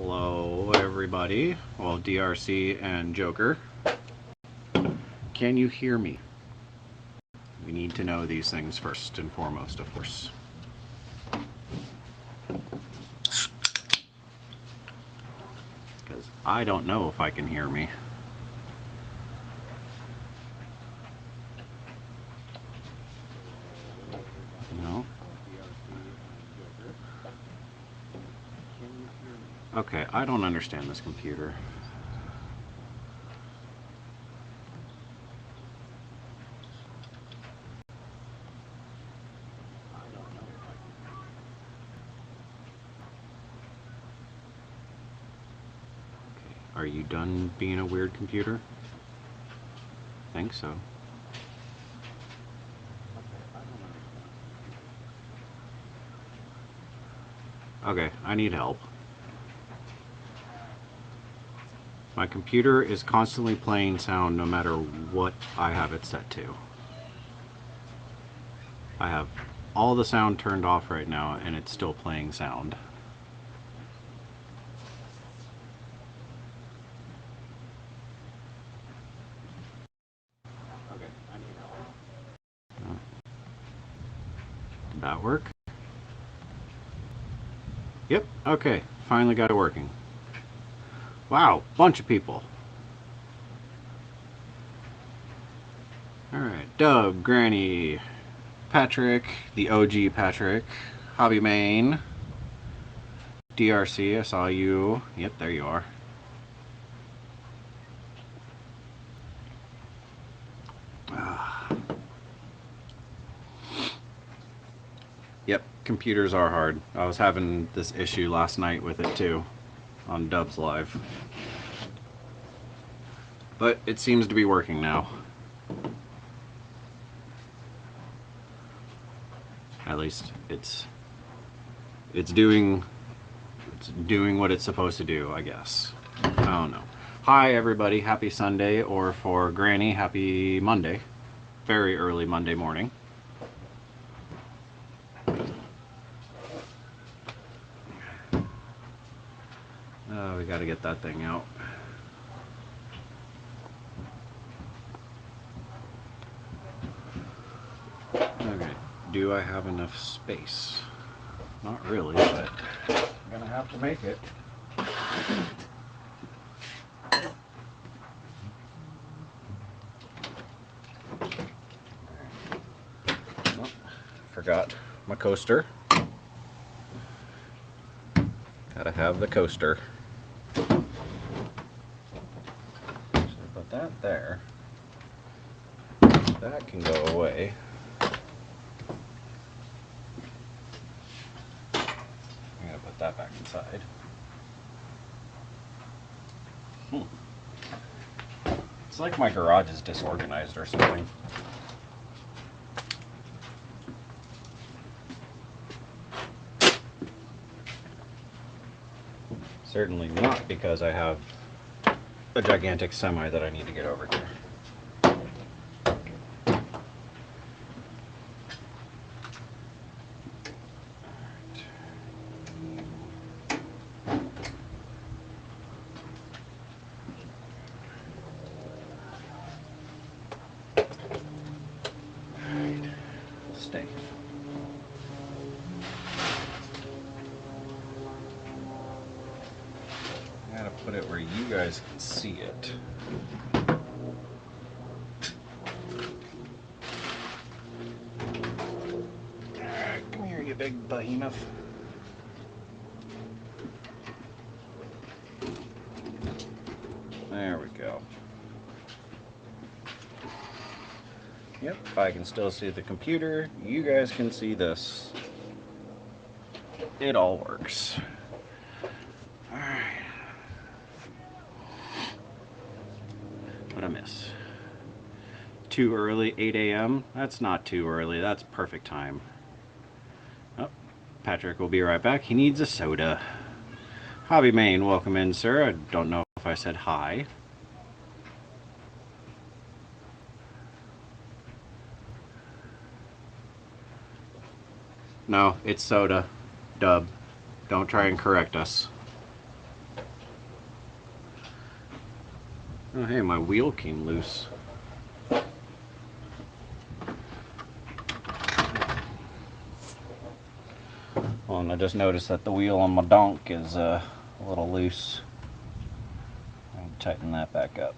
Hello everybody, well DRC and Joker. Can you hear me? We need to know these things first and foremost, of course. Because I don't know if I can hear me. No? Okay, I don't understand this computer. Are you done being a weird computer? Think so. Okay, I need help. My computer is constantly playing sound no matter what I have it set to. I have all the sound turned off right now and it's still playing sound. Did that work? Yep, okay, finally got it working. Wow, bunch of people. Alright, Doug, Granny, Patrick, the OG Patrick, Hobby Main, DRC, I saw you. Yep, there you are. Yep, computers are hard. I was having this issue last night with it too, on Dubs Live. But it seems to be working now. At least it's doing what it's supposed to do, I guess. I don't know. Hi everybody, happy Sunday, or for Granny, happy Monday. Very early Monday morning. Oh, we gotta get that thing out. Okay, do I have enough space? Not really, but I'm gonna have to make it. Oh, forgot my coaster. Gotta have the coaster. So put that there. That can go away. I'm gonna put that back inside. It's like my garage is disorganized or something. Certainly not because I have a gigantic semi that I need to get over here. Stay. I gotta put it where you guys can see it. Alright, come here, you big behemoth. There we go. Yep, I can still see the computer. You guys can see this. It all works. Alright. What'd I miss? Too early, 8 a.m.? That's not too early, that's perfect time. Oh, Patrick will be right back. He needs a soda. Hobby Main, welcome in, sir. I don't know if I said hi. No, it's soda. Dub. Don't try and correct us. Oh, hey, my wheel came loose. Well, and I just noticed that the wheel on my donk is a little loose. I'll tighten that back up.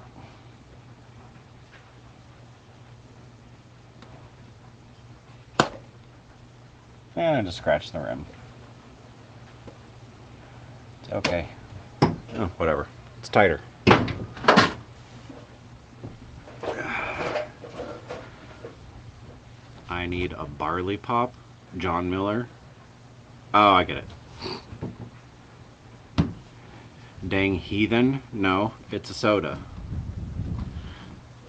And I just scratched the rim. It's okay. Oh, whatever. It's tighter. I need a barley pop. John Miller. Oh, I get it. Dang heathen. No, it's a soda.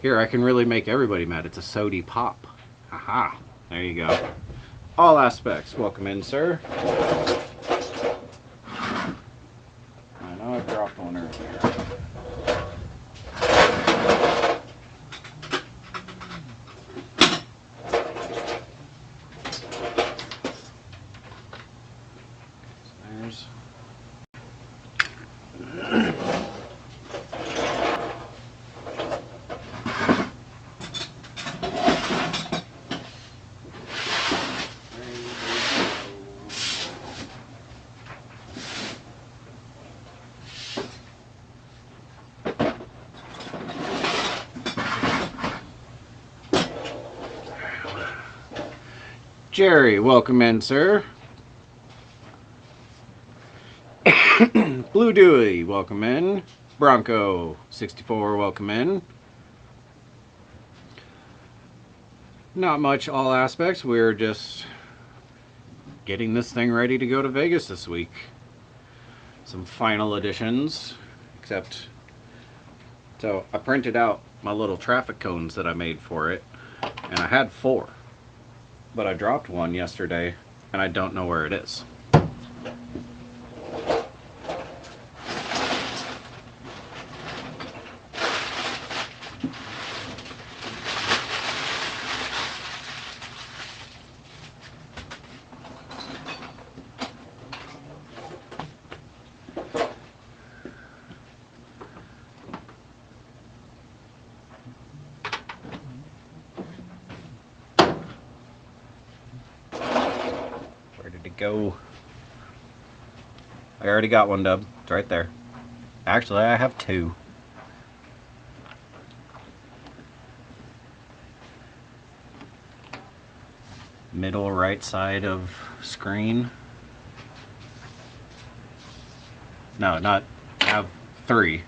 Here, I can really make everybody mad. It's a sody pop. Haha. There you go. All aspects. Welcome in, sir. I know I dropped one earlier. There's... Jerry, welcome in, sir. Blue Dewey, welcome in. Bronco 64, welcome in. Not much, all aspects. We're just getting this thing ready to go to Vegas this week. Some final additions, except so I printed out my little traffic cones that I made for it, and I had 4, but I dropped one yesterday and I don't know where it is. To go. I already got one, Dub. It's right there. Actually, I have 2. Middle right side of screen. No, not have 3.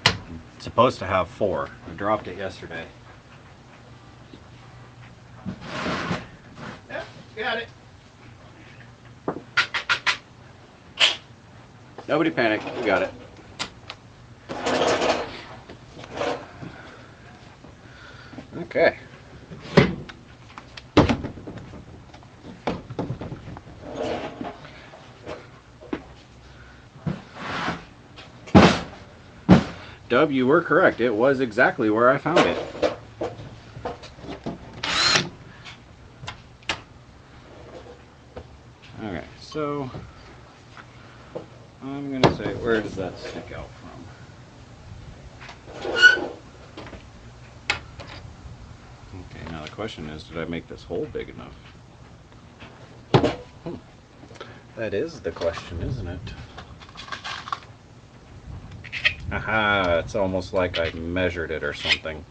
It's supposed to have 4. I dropped it yesterday. Yep, got it. Nobody panic. We got it. Okay. Dub, you were correct. It was exactly where I found it. Okay, so I'm gonna say, where does that stick out from? Okay, now the question is, did I make this hole big enough? That is the question, isn't it? Aha, it's almost like I measured it or something.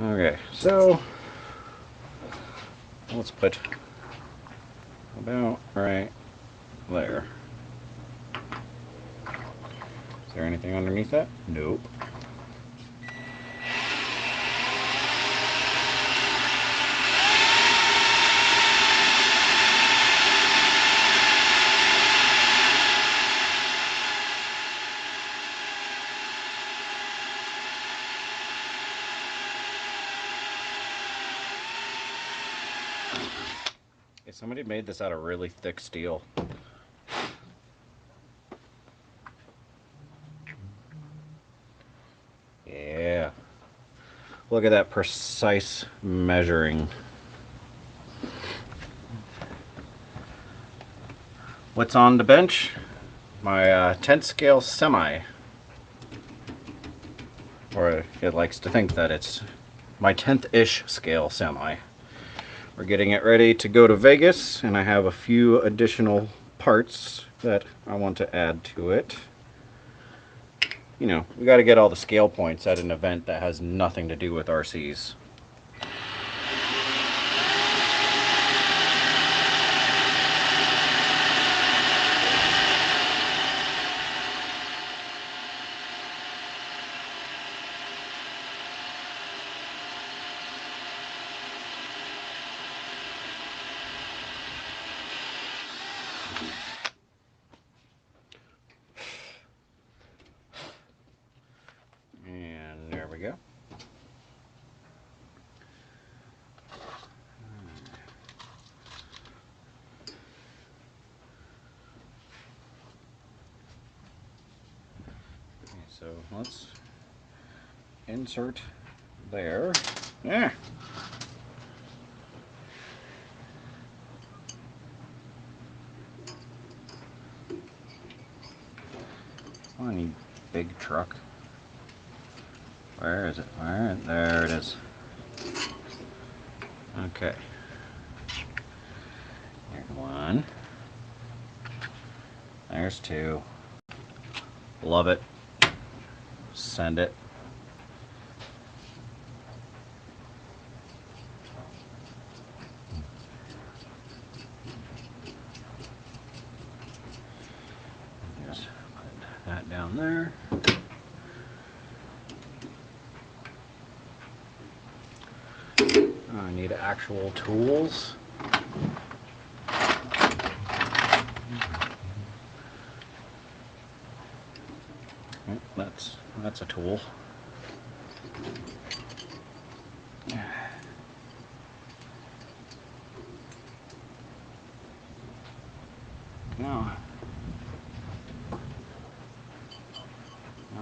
Okay, so let's put about right there. Is there anything underneath that? Nope. Somebody made this out of really thick steel. Yeah. Look at that precise measuring. What's on the bench? My 10th scale semi. Or it likes to think that it's my 10th-ish scale semi. We're getting it ready to go to Vegas, and I have a few additional parts that I want to add to it. You know, we got to get all the scale points at an event that has nothing to do with RCs. And there we go. Okay, so let's insert there. Yeah. Come on, you big truck. Where is it? Where? There it is. Okay. Here's one. There's two. Love it. Send it. Just put that down there. I need actual tools. That's a tool. Now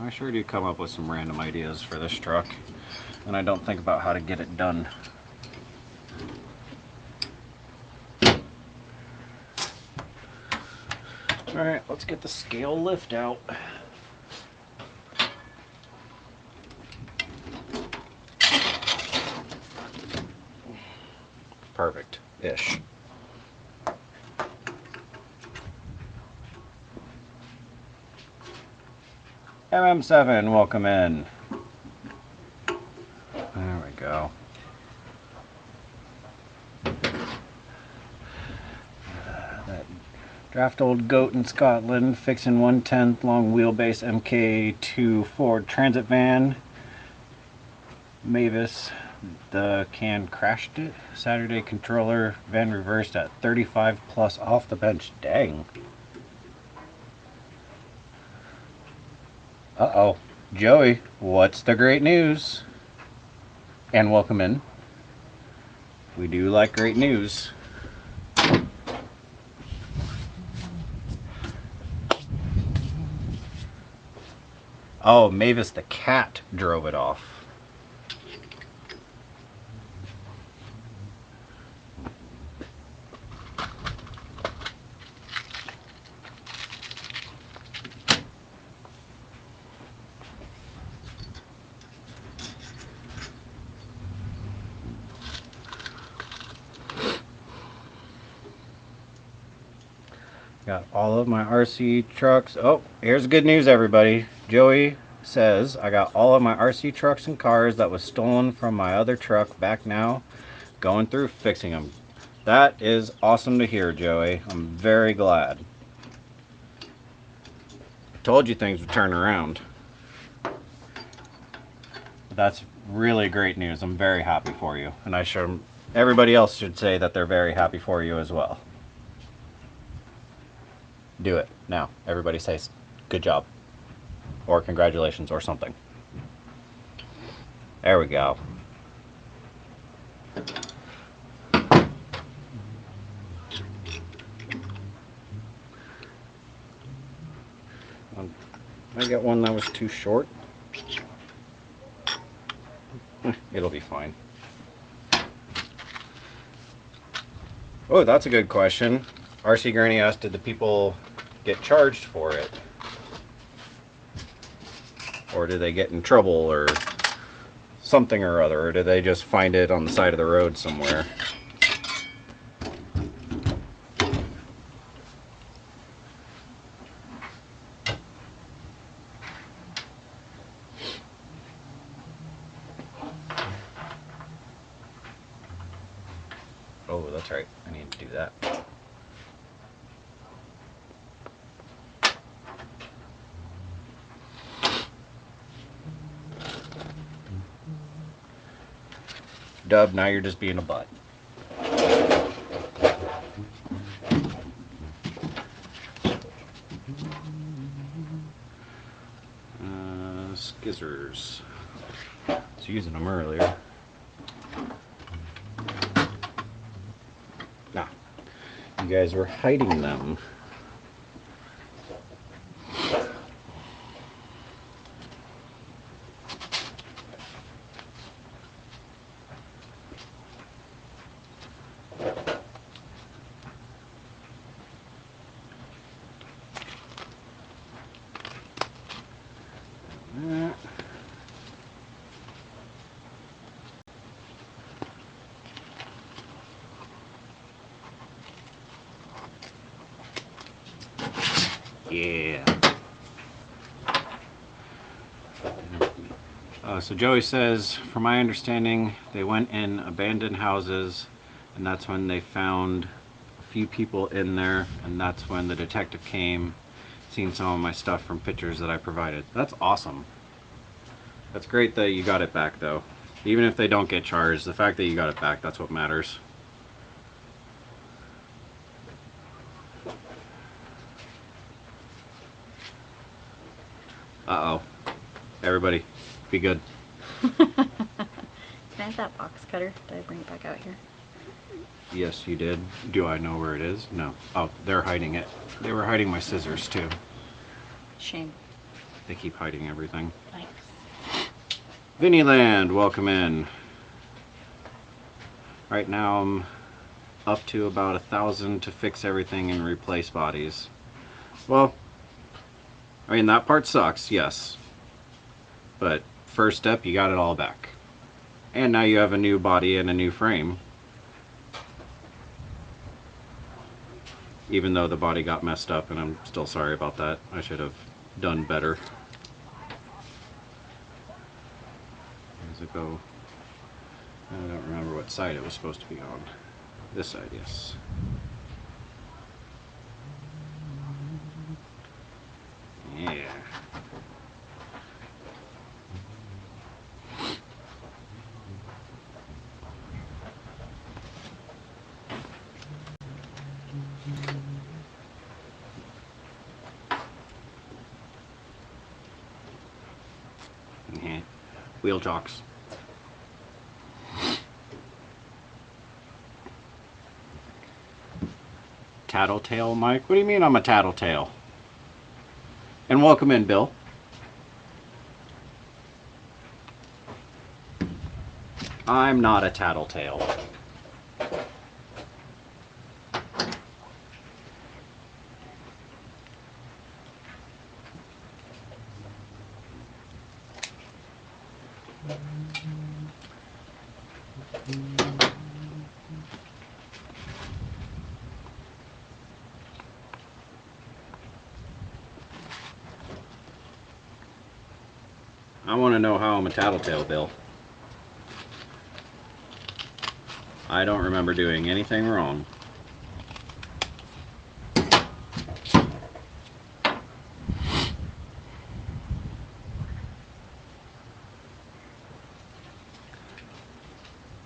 I sure do come up with some random ideas for this truck, and I don't think about how to get it done. Alright, let's get the scale lift out. Perfect-ish. MM7, welcome in. There we go. That draft old goat in Scotland fixing 1/10 long wheelbase MK2 Ford Transit van. Mavis, the can crashed it. Saturday controller, van reversed at 35 plus off the bench. Dang. Uh-oh. Joey, what's the great news? And welcome in. We do like great news. Oh, Mavis the cat drove it off. Got all of my RC trucks. Oh, here's good news, everybody. Joey says I got all of my RC trucks and cars that was stolen from my other truck back now. Going through fixing them. That is awesome to hear, Joey. I'm very glad. Told you things would turn around. That's really great news. I'm very happy for you. And I sure everybody else should say that they're very happy for you as well. Do it now. Everybody says good job or congratulations or something. There we go. I got one that was too short. It'll be fine. Oh, that's a good question. RC Granny asked, did the people get charged for it? Or did they get in trouble or something or other? Or did they just find it on the side of the road somewhere? Oh, that's right. I need to do that. Dub, now you're just being a butt. Skizzers. I was using them earlier. Nah, you guys were hiding them. Yeah. So Joey says, from my understanding, they went in abandoned houses, and that's when they found a few people in there, and that's when the detective came, seen some of my stuff from pictures that I provided. That's awesome. That's great that you got it back, though. Even if they don't get charged, the fact that you got it back, that's what matters. Uh-oh. Everybody, be good. Can I have that box cutter? Did I bring it back out here? Yes, you did. Do I know where it is? No. Oh, they're hiding it. They were hiding my scissors, too. Shame. They keep hiding everything. Thanks. Vinnyland, welcome in. Right now I'm up to about 1,000 to fix everything and replace bodies. Well, I mean, that part sucks, yes. But first step, you got it all back. And now you have a new body and a new frame. Even though the body got messed up, and I'm still sorry about that. I should have done better. Where does it go? I don't remember what side it was supposed to be on. This side, yes. Yeah. Wheel jocks. Tattletale, Mike? What do you mean I'm a tattletale? And welcome in, Bill. I'm not a tattletale. I want to know how I'm a tattletale, Bill. I don't remember doing anything wrong.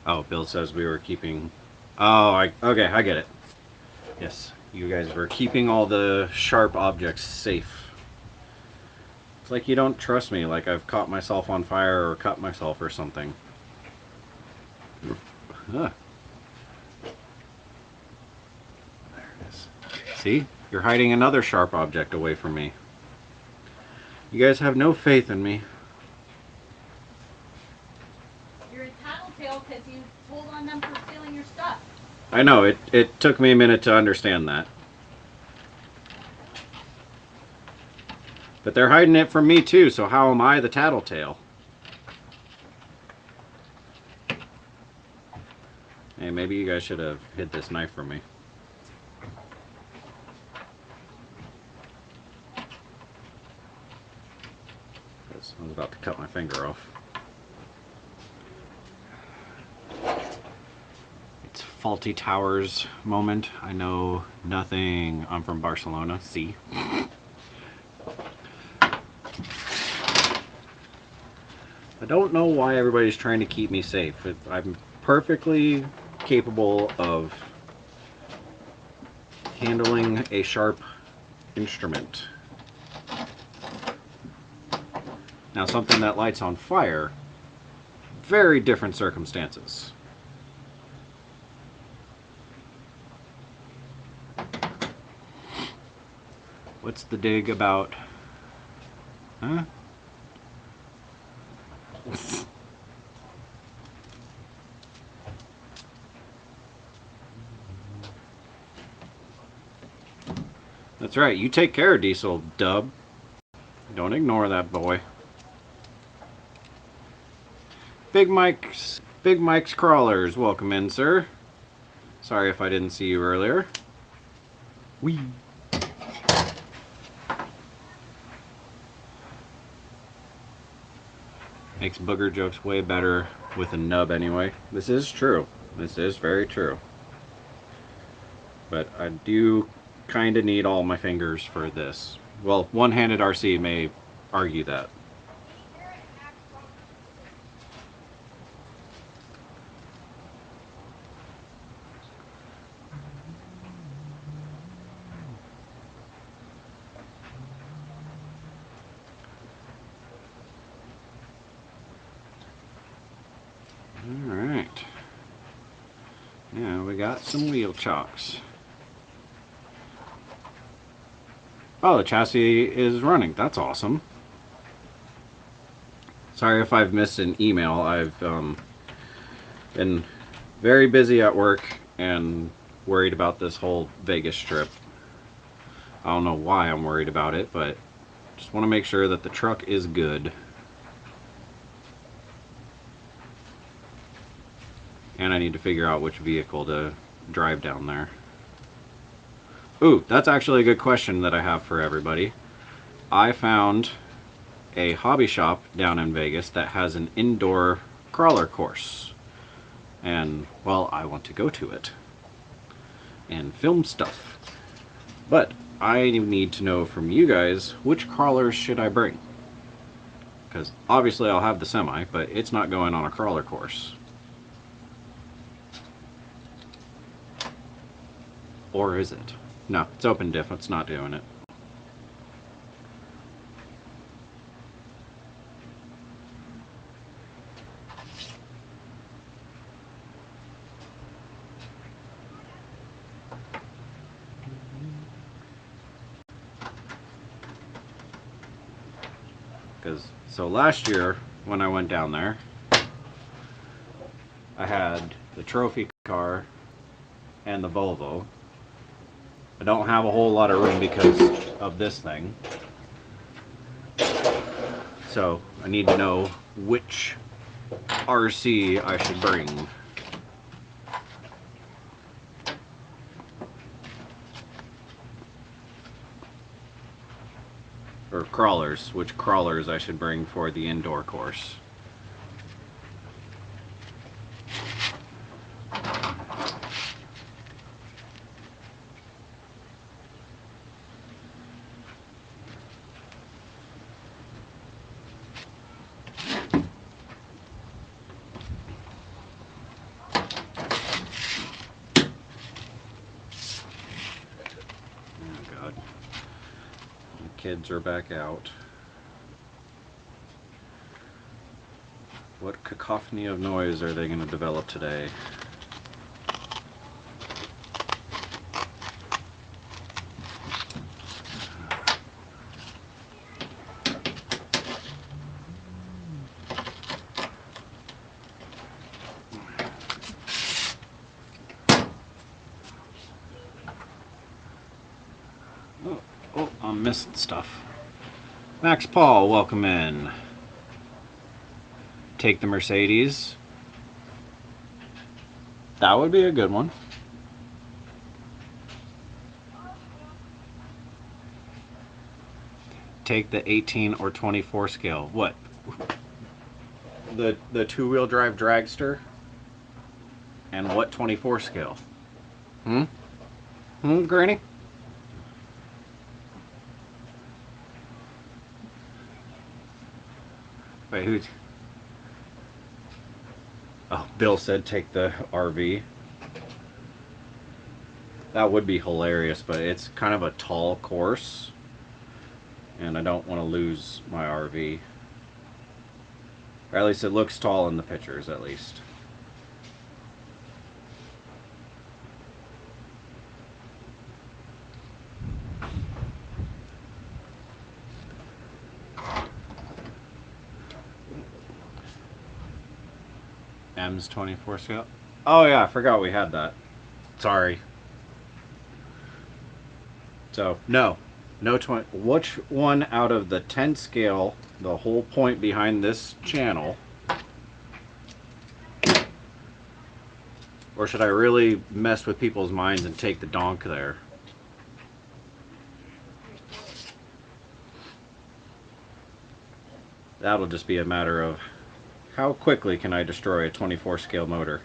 Oh, Bill says we were keeping... Oh, okay, I get it. Yes, you guys were keeping all the sharp objects safe. It's like you don't trust me, like I've caught myself on fire or cut myself or something. There it is. See? You're hiding another sharp object away from me. You guys have no faith in me. You're a tattletale because you told on them for stealing your stuff. I know, it took me a minute to understand that. But they're hiding it from me too, so how am I the tattletale? Hey, maybe you guys should have hid this knife from me. I was about to cut my finger off. It's Faulty Towers moment. I know nothing. I'm from Barcelona. See? I don't know why everybody's trying to keep me safe. I'm perfectly capable of handling a sharp instrument. Now, something that lights on fire, very different circumstances. What's the dig about? Huh? That's right, you take care of Diesel, Dub. Don't ignore that boy. Big Mike's Crawlers, welcome in, sir. Sorry if I didn't see you earlier. Wee. Makes booger jokes way better with a nub anyway. This is true. This is very true. But I do kind of need all my fingers for this. Well, one-handed RC may argue that. Alright. Yeah, we got some wheel chocks. Oh, the chassis is running. That's awesome. Sorry if I've missed an email. I've been very busy at work and worried about this whole Vegas trip. I don't know why I'm worried about it, but just want to make sure that the truck is good. And I need to figure out which vehicle to drive down there. Ooh, that's actually a good question that I have for everybody. I found a hobby shop down in Vegas that has an indoor crawler course. And, well, I want to go to it and film stuff. But I need to know from you guys, which crawlers should I bring? Because obviously I'll have the semi, but it's not going on a crawler course. Or is it? No, it's open diff. It's not doing it. So last year when I went down there, I had the trophy car and the Volvo. I don't have a whole lot of room because of this thing. So I need to know which RC I should bring. Or crawlers, which crawlers I should bring for the indoor course. Kids are back out. What cacophony of noise are they going to develop today? Oh, I'm missing stuff. Max Paul, welcome in. Take the Mercedes. That would be a good one. Take the 18 or 24 scale. What? The two-wheel drive dragster? And what 24 scale? Granny? Wait, who's... Oh, Bill said take the RV. That would be hilarious, but it's kind of a tall course. And I don't want to lose my RV. Or at least it looks tall in the pictures, at least. M's 24 scale. Oh yeah, I forgot we had that. Sorry. So, no 20. Which one out of the 10 scale, the whole point behind this channel, or should I really mess with people's minds and take the donk there? That'll just be a matter of how quickly can I destroy a 24 scale motor.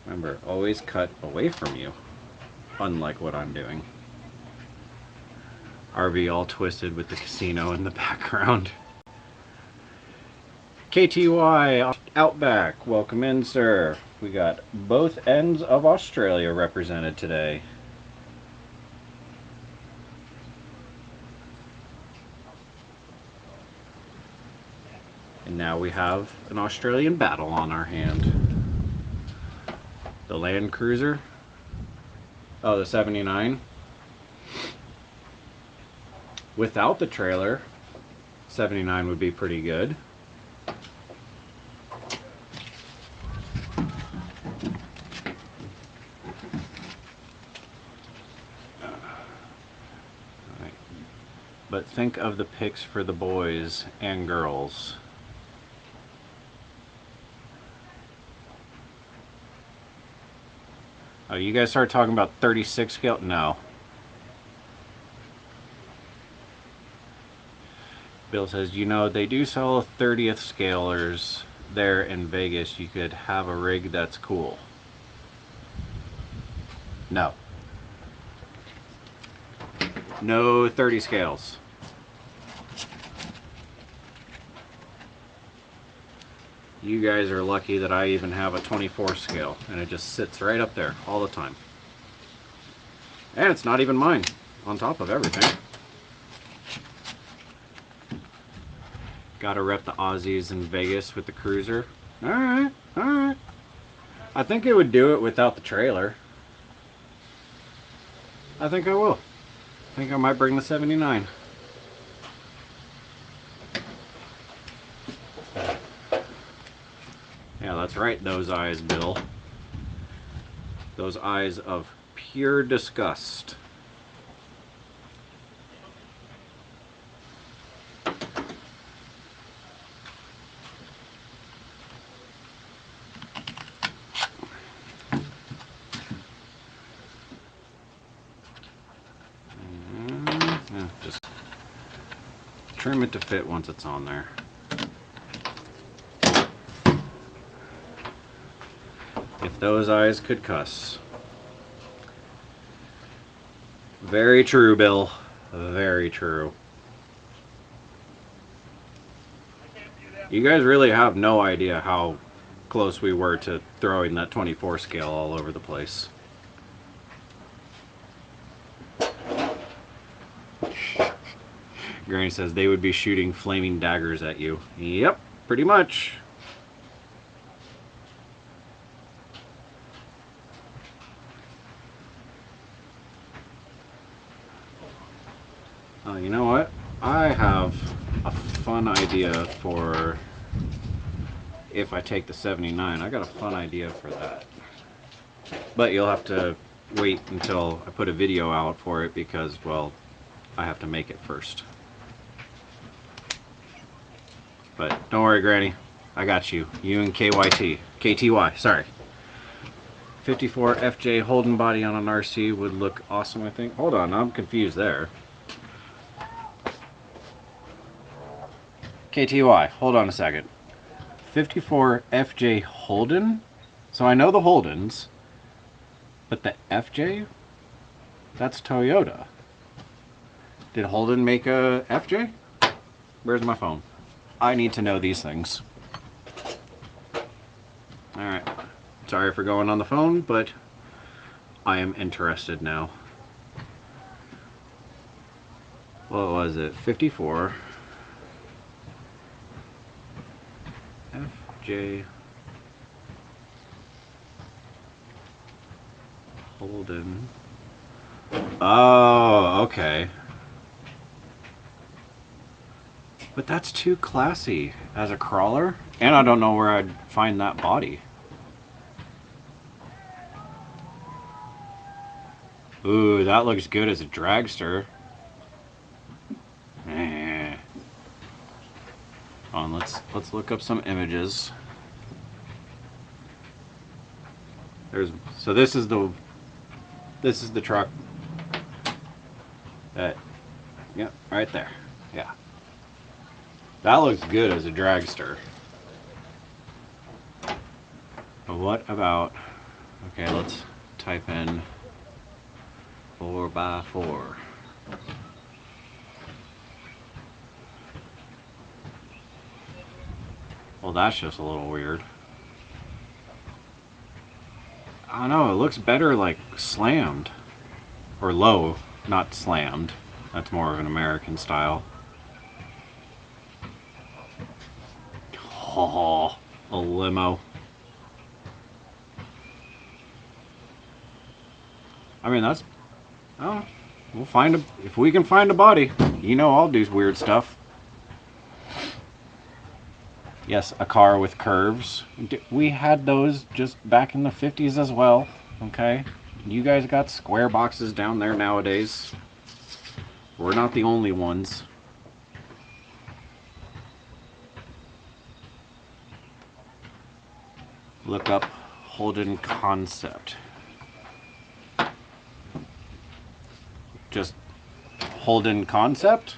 Remember, always cut away from you, unlike what I'm doing. RV all twisted with the casino in the background. KTY Outback, welcome in, sir. We got both ends of Australia represented today. And now we have an Australian battle on our hand. The Land Cruiser. Oh, the 79. Without the trailer, 79 would be pretty good. Alright. But think of the picks for the boys and girls. Oh, you guys start talking about 36 scale? No. Bill says, you know, they do sell 30th scalers there in Vegas. You could have a rig that's cool. No. No 30 scales. You guys are lucky that I even have a 24 scale, and it just sits right up there all the time. And it's not even mine, on top of everything. Gotta rep the Aussies in Vegas with the cruiser. Alright, alright. I think it would do it without the trailer. I think I will. I think I might bring the 79. Yeah, that's right, those eyes, Bill. Those eyes of pure disgust. Yeah, just trim it to fit once it's on there. If those eyes could cuss. Very true, Bill. Very true. You guys really have no idea how close we were to throwing that 24 scale all over the place. Granny says they would be shooting flaming daggers at you. Yep, pretty much. Oh, you know what? I have a fun idea for if I take the 79. I got a fun idea for that. But you'll have to wait until I put a video out for it because, well, I have to make it first. But don't worry, Granny. I got you. You and KTY, sorry. 54 FJ Holden body on an RC would look awesome, I think. Hold on, I'm confused there. KTY, hold on a second. 54 FJ Holden? So I know the Holdens, but the FJ? That's Toyota. Did Holden make a FJ? Where's my phone? I need to know these things. Alright. Sorry for going on the phone, but I am interested now. What was it? 54 FJ Holden. Oh, okay. But that's too classy as a crawler, and I don't know where I'd find that body. Ooh, that looks good as a dragster. Let's look up some images. So this is the truck. Yeah, right there. Yeah. That looks good as a dragster. But what about, okay, let's type in 4x4. Well, that's just a little weird. I don't know, it looks better like slammed. Or low, not slammed. That's more of an American style. Oh, a limo. I mean, that's, oh, we'll find a, if we can find a body. You know I'll do weird stuff. Yes, a car with curves. We had those just back in the 50s as well, okay? You guys got square boxes down there nowadays. We're not the only ones. Look up Holden concept. Just Holden concept?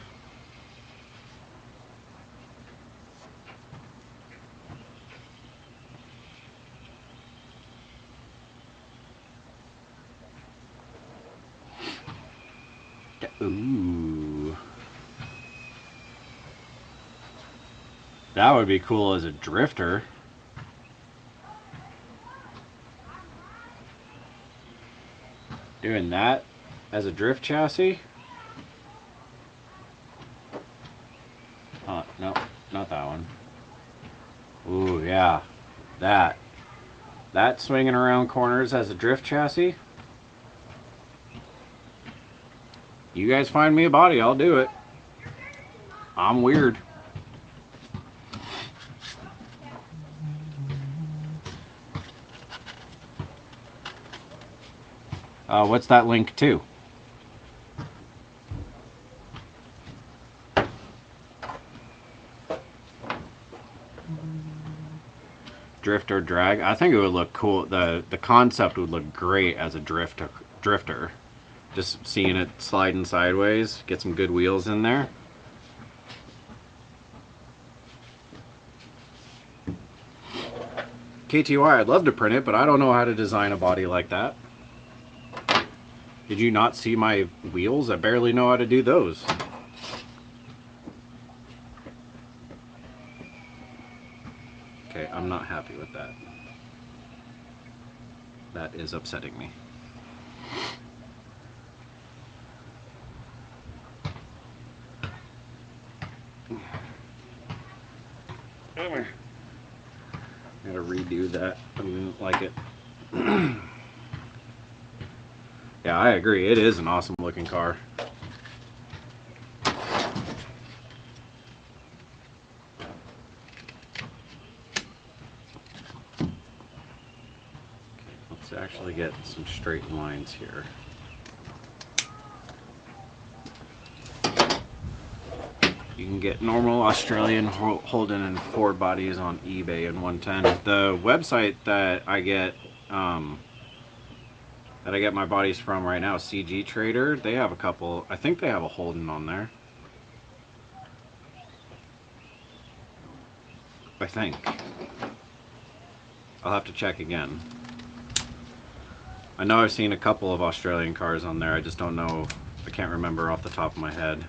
Ooh. That would be cool as a drifter. Doing that as a drift chassis? No, not that one. Ooh, yeah. That swinging around corners as a drift chassis? You guys find me a body, I'll do it. I'm weird. What's that link to? Drift or drag? I think it would look cool. The concept would look great as a drifter. Just seeing it sliding sideways, get some good wheels in there. KTY, I'd love to print it, but I don't know how to design a body like that. Did you not see my wheels? I barely know how to do those. Okay, I'm not happy with that. That is upsetting me. I gotta redo that. I didn't like it. Yeah, I agree. It is an awesome looking car. Let's actually actually get some straight lines here. You can get normal Australian Holden and Ford bodies on eBay in 110. The website that I get my bodies from right now, CG Trader, they have a couple. I think they have a Holden on there. I think. I'll have to check again. I know I've seen a couple of Australian cars on there. I just don't know. I can't remember off the top of my head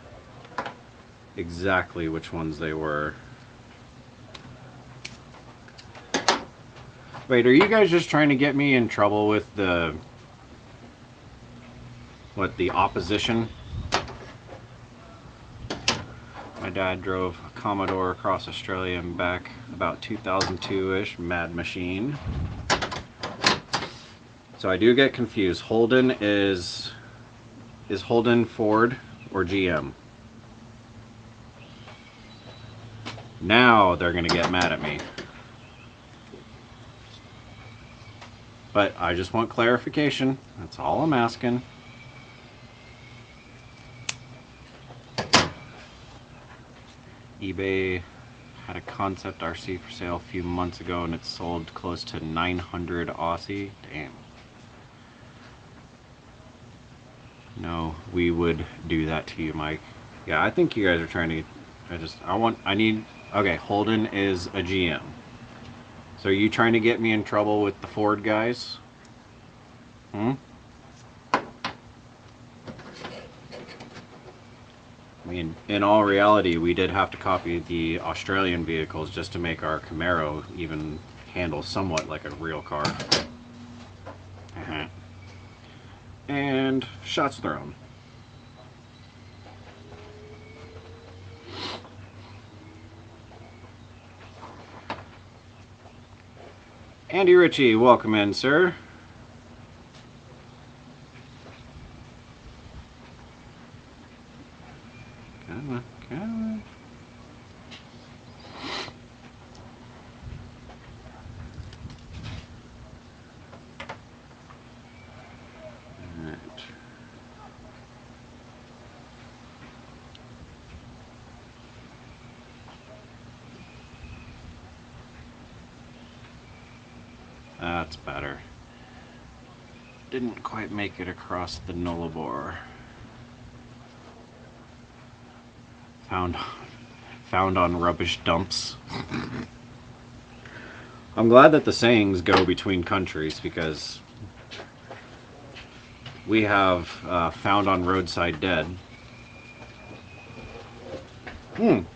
exactly which ones they were. Wait, are you guys just trying to get me in trouble with the opposition? My dad drove a Commodore across Australia and back about 2002-ish, Mad Machine. So I do get confused. Holden is Holden Ford or GM? Now they're gonna get mad at me. But I just want clarification. That's all I'm asking. eBay had a concept RC for sale a few months ago and it sold close to 900 Aussie. Damn. No, we would do that to you, Mike. Yeah, I think you guys are trying to... Okay, Holden is a GM. So are you trying to get me in trouble with the Ford guys? I mean, in all reality, we did have to copy the Australian vehicles just to make our Camaro even handle somewhat like a real car. And shots thrown. Andy Ritchie, welcome in, sir. Come on. Alright. That's better. Didn't quite make it across the Nullarbor. Found on rubbish dumps. I'm glad that the sayings go between countries because we have found on roadside dead.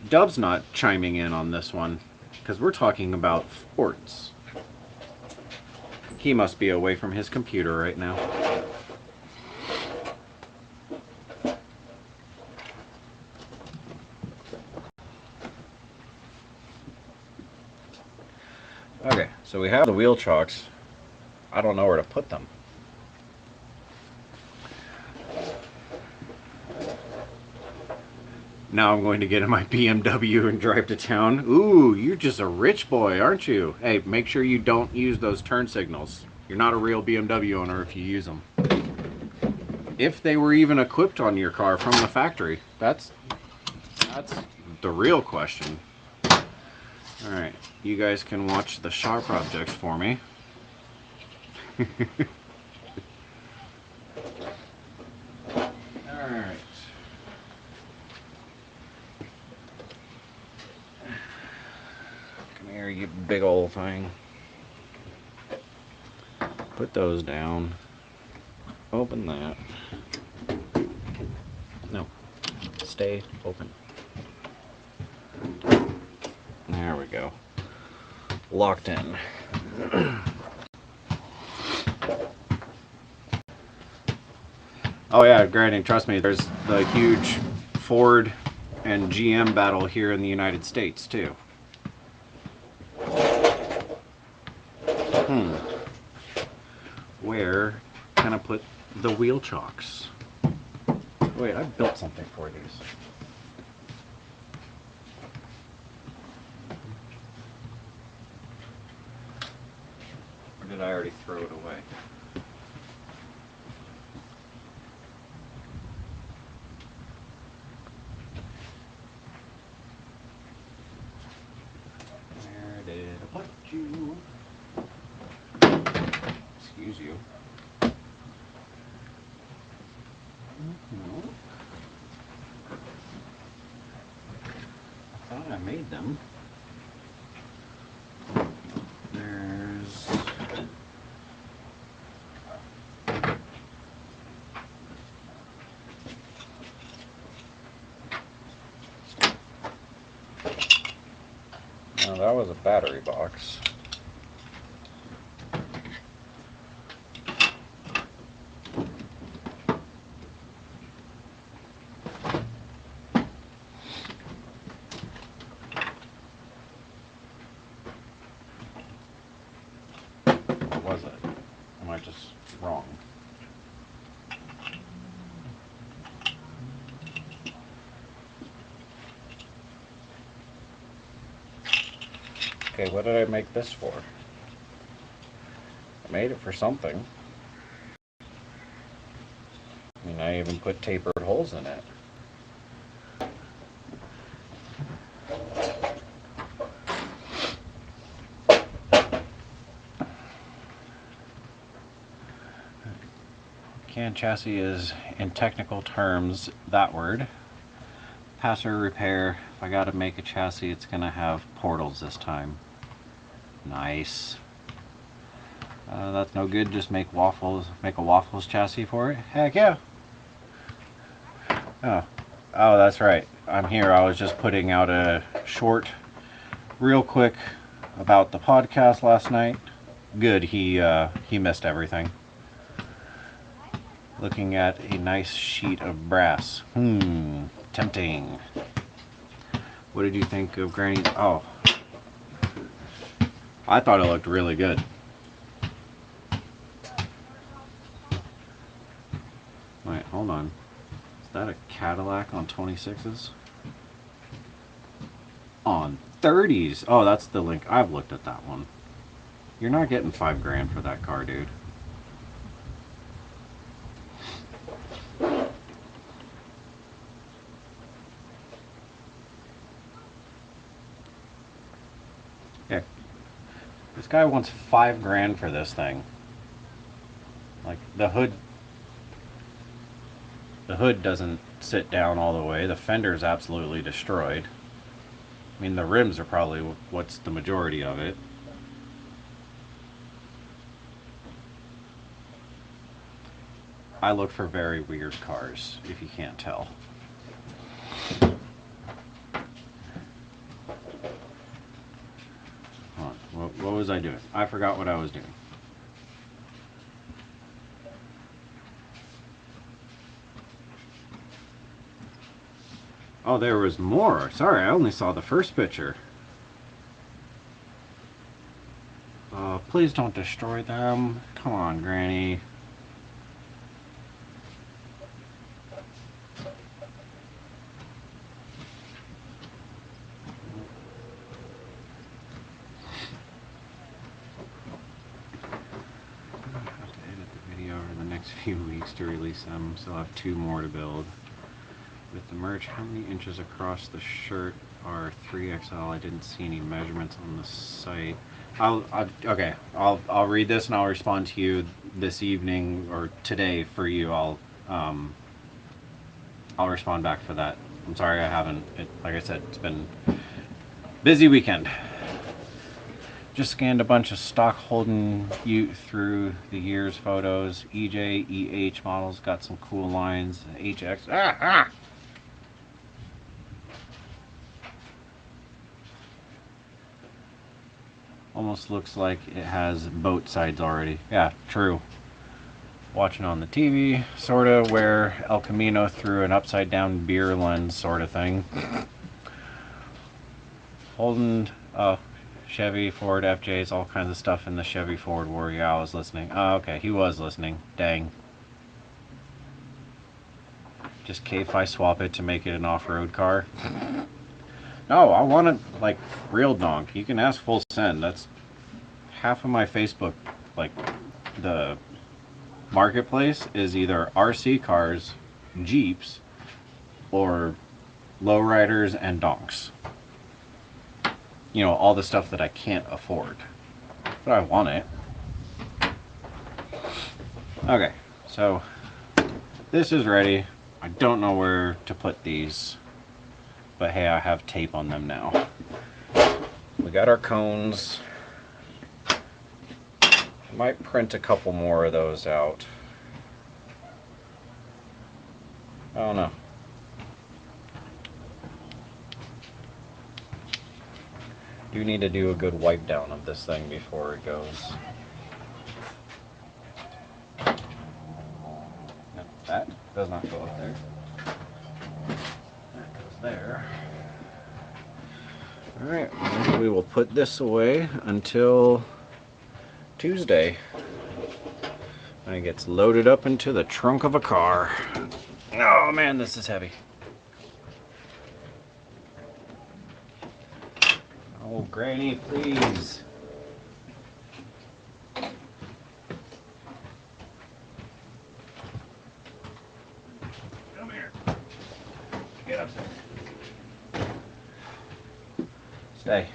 Dub's not chiming in on this one because we're talking about Fords. He must be away from his computer right now. Okay, so we have the wheel chocks. I don't know where to put them. Now I'm going to get in my BMW and drive to town. Ooh, you're just a rich boy, aren't you? Hey, make sure you don't use those turn signals. You're not a real BMW owner if you use them. If they were even equipped on your car from the factory. That's the real question. Alright, you guys can watch the sharp objects for me. Alright. Come here, you big old thing. Put those down. Open that. No. Stay open. There we go. Locked in. Oh yeah, granted, trust me, there's the huge Ford and GM battle here in the United States too. Where can I put the wheel chocks? Wait, I built something for these. Or did I already throw it away? made them. There's now that was a battery box. Was it? Am I just wrong? Okay, what did I make this for? I made it for something. I mean, I even put tapered holes in it. Can chassis is, in technical terms, that word. Passer repair. If I gotta make a chassis, it's gonna have portals this time. Nice. That's no good. Just make waffles. Make a waffles chassis for it. Heck yeah. Oh, that's right. I'm here. I was just putting out a short, real quick, about the podcast last night. Good. He missed everything. Looking at a nice sheet of brass. Tempting. What did you think of Granny? Oh, I thought it looked really good. Wait, hold on. Is that a Cadillac on 26s? On 30s. Oh, that's the link. I've looked at that one. You're not getting $5,000 for that car, dude. Yeah. This guy wants $5,000 for this thing. Like the hood doesn't sit down all the way. The fender's absolutely destroyed. I mean, the rims are probably what's the majority of it. I look for very weird cars, if you can't tell. Hold on. What was I doing? I forgot what I was doing. Oh, there was more. Sorry, I only saw the first picture. Please don't destroy them. Come on, Granny. I'll have to edit the video over the next few weeks to release them. Still have 2 more to build. With the merch, how many inches across the shirt are 3XL? I didn't see any measurements on the site. Okay. I'll read this and I'll respond to you this evening or today for you. I'll respond back for that. I'm sorry I haven't. Like I said, it's been busy weekend. Just scanned a bunch of stock Holden Ute through the years photos. EJ, EH models got some cool lines. HX. Almost looks like it has boat sides already. Yeah, true. Watching on the TV, sorta where El Camino threw an upside down beer lens sort of thing. Holden, Chevy, Ford, FJs, all kinds of stuff in the Chevy Ford war. Yeah, I was listening. Oh, okay, he was listening. Dang. Just if I swap it to make it an off-road car. No, I want it like real donk. You can ask full send. That's half of my Facebook, like the marketplace is either RC cars, Jeeps, or lowriders and donks. You know, all the stuff that I can't afford. But I want it. Okay, so this is ready. I don't know where to put these. But hey, I have tape on them now. We got our cones. I might print a couple more of those out. I don't know. Do need to do a good wipe down of this thing before it goes. No, that does not go up there. That goes there. Alright, we will put this away until Tuesday. And it gets loaded up into the trunk of a car. Oh man, this is heavy. Oh, Granny, please. Come here. Get up there. Stay.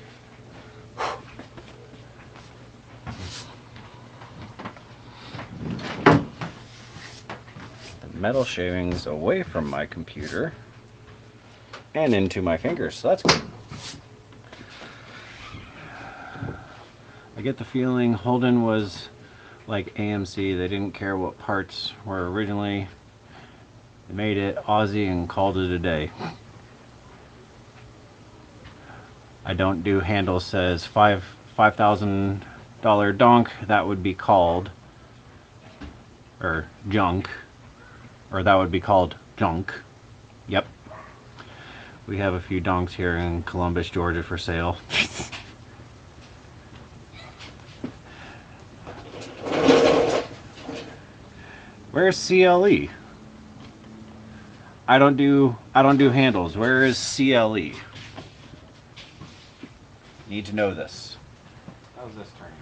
The metal shavings away from my computer and into my fingers, so that's good. I get the feeling Holden was like AMC. They didn't care what parts were originally. They made it Aussie and called it a day. I don't do handle says $5,000 donk. That would be called or junk, or that would be called junk. Yep. We have a few donks here in Columbus, Georgia for sale. Where's CLE? I don't do handles. Where is CLE? Need to know this. How's this turning out?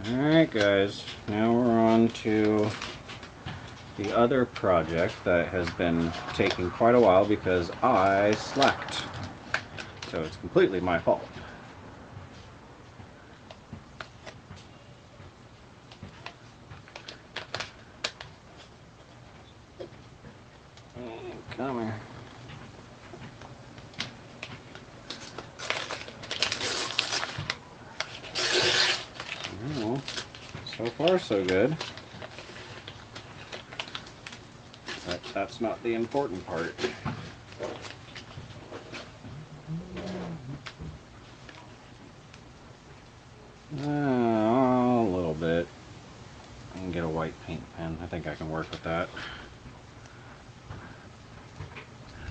Alright guys, now we're on to the other project that has been taking quite a while because I slacked. So it's completely my fault. Come here. Well, so far so good. But that's not the important part. A little bit. I can get a white paint pen. I think I can work with that.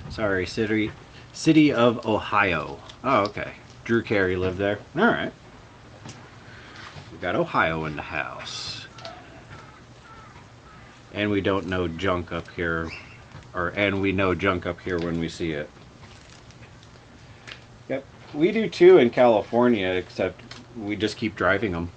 Sorry, City of Ohio. Oh, okay. Drew Carey lived there. All right. We got Ohio in the house. And we don't know junk up here, and we know junk up here when we see it. Yep, we do too in California, except we just keep driving them.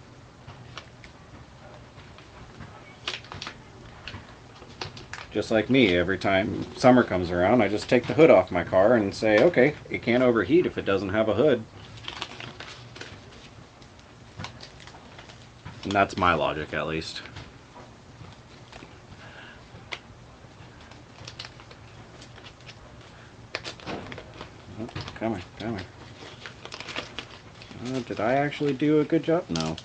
Just like me, every time summer comes around, I just take the hood off my car and say, okay, it can't overheat if it doesn't have a hood. And that's my logic, at least. Oh, come here, come here. Did I actually do a good job? No.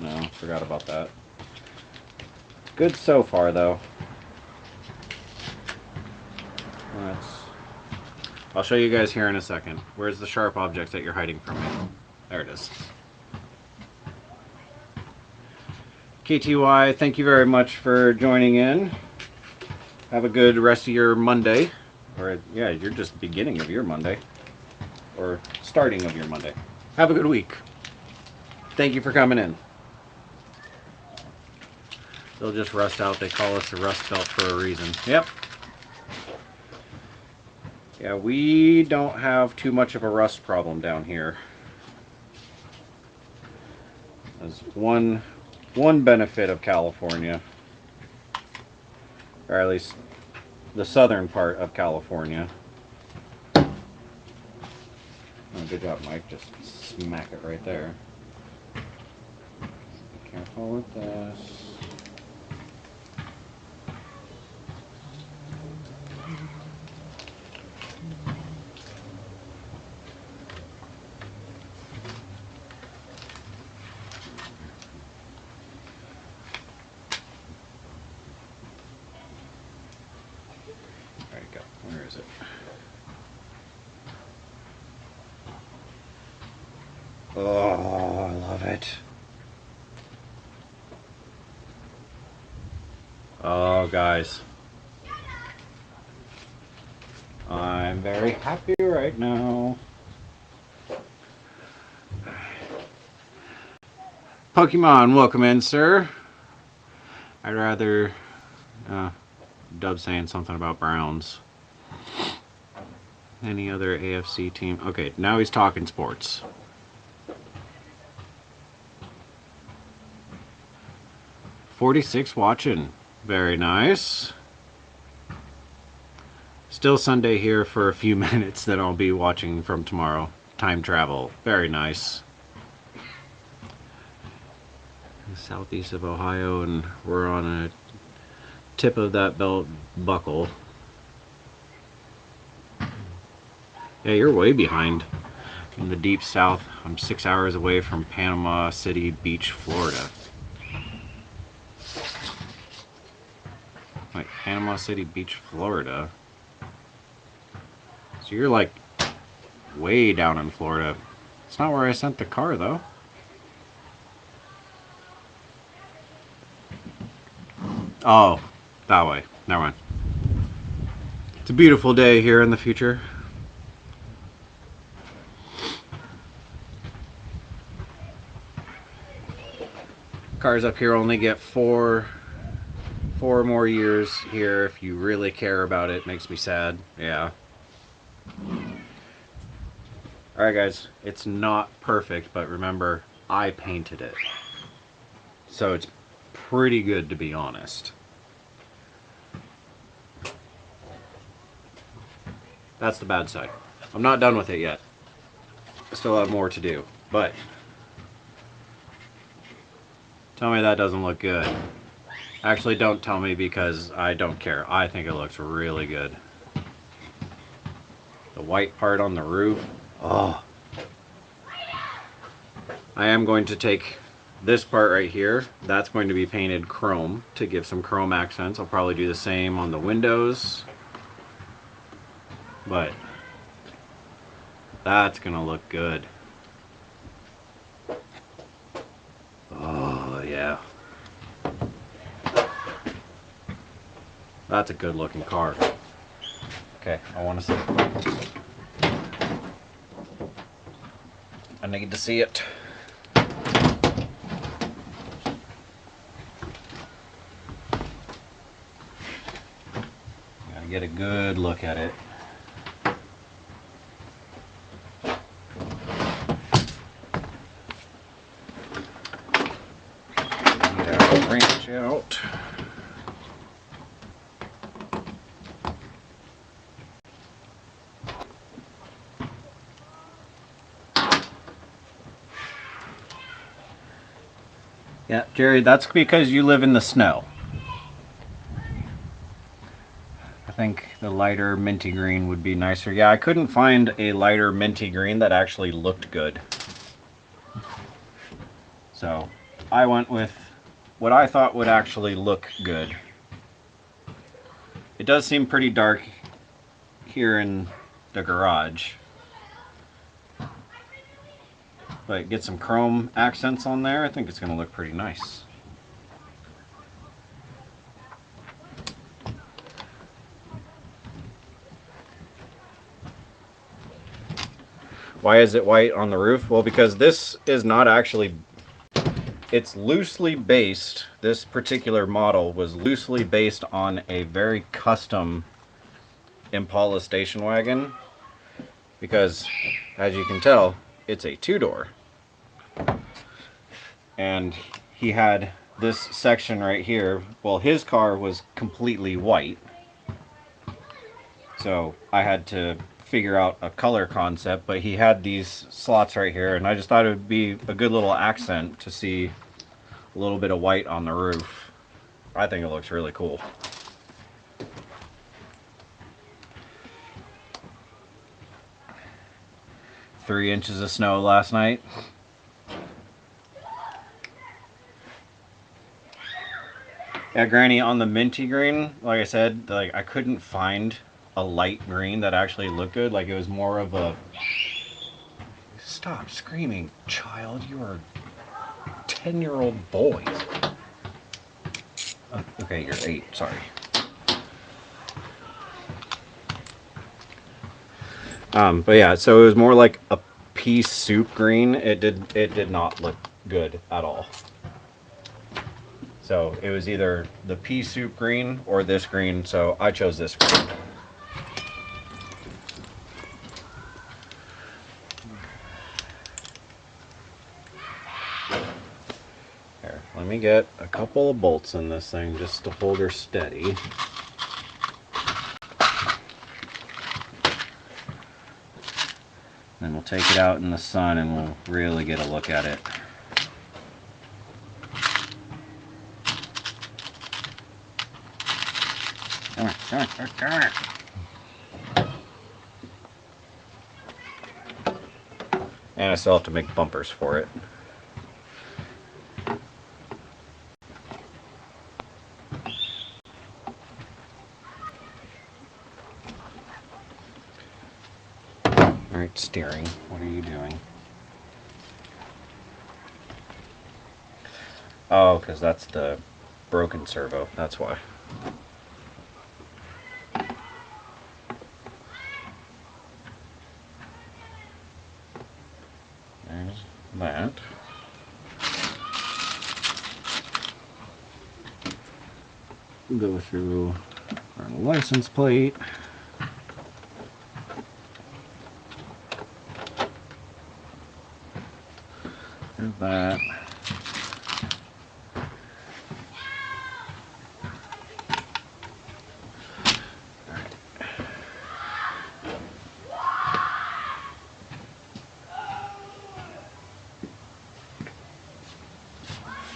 No, forgot about that. Good so far, though. I'll show you guys here in a second. Where's the sharp object that you're hiding from me? There it is. KTY, thank you very much for joining in. Have a good rest of your Monday. Or, yeah, you're just beginning of your Monday. Or starting of your Monday. Have a good week. Thank you for coming in. They'll just rust out. They call us a rust belt for a reason. Yep. Yeah, we don't have too much of a rust problem down here. As one one benefit of California, or at least the southern part of California. Oh, good job, Mike. Just smack it right there. Be careful with this. There you go. Where is it? Oh, I love it. Oh, guys. I'm very happy right now. Pokemon, welcome in, sir. I'd rather... Dub saying something about Browns. Any other AFC team? Okay, now he's talking sports. $46 watching. Very nice. Still Sunday here for a few minutes that I'll be watching from tomorrow. Time travel. Very nice. Southeast of Ohio, and we're on a tip of that belt buckle. Yeah, you're way behind. In the deep south, I'm 6 hours away from Panama City Beach, Florida. Like, Panama City Beach, Florida. So you're like way down in Florida. It's not where I sent the car, though. Oh, that way. Never mind. It's a beautiful day here in the future. Cars up here only get four more years here if you really care about it. Makes me sad. Yeah. Alright guys, it's not perfect, but remember, I painted it. So it's pretty good, to be honest. That's the bad side. I'm not done with it yet. I still have more to do, but tell me that doesn't look good. Actually, don't tell me, because I don't care. I think it looks really good. The white part on the roof. Oh. I am going to take this part right here. That's going to be painted chrome to give some chrome accents. I'll probably do the same on the windows. But that's going to look good. Oh, yeah. That's a good looking car. Okay, I want to see it. I need to see it. Gotta get a good look at it. Get our wrench out. Yeah, Jerry, that's because you live in the snow. I think the lighter minty green would be nicer. Yeah, I couldn't find a lighter minty green that actually looked good. So I went with what I thought would actually look good. It does seem pretty dark here in the garage. But get some chrome accents on there, I think it's going to look pretty nice. Why is it white on the roof? Well, because this is not actually, it's loosely based, this particular model was loosely based on a very custom Impala station wagon, because as you can tell, it's a two-door. And he had this section right here, well, his car was completely white. So I had to figure out a color concept, but he had these slots right here, and I just thought it would be a good little accent to see a little bit of white on the roof. I think it looks really cool. Three inches of snow last night. Yeah, Granny, on the minty green, like I said, like I couldn't find a light green that actually looked good. Like it was more of a... Stop screaming, child. You are 10-year-old boys. Oh, okay, you're 8. Sorry. But yeah, so it was more like a pea soup green. It did not look good at all. So it was either the pea soup green or this green, so I chose this green. Here, let me get a couple of bolts in this thing just to hold her steady. Then we'll take it out in the sun and we'll really get a look at it. Come on, come on, come on. And I still have to make bumpers for it. Alright, steering. What are you doing? Oh, because that's the broken servo. That's why. There's that. Go through our license plate. There's that.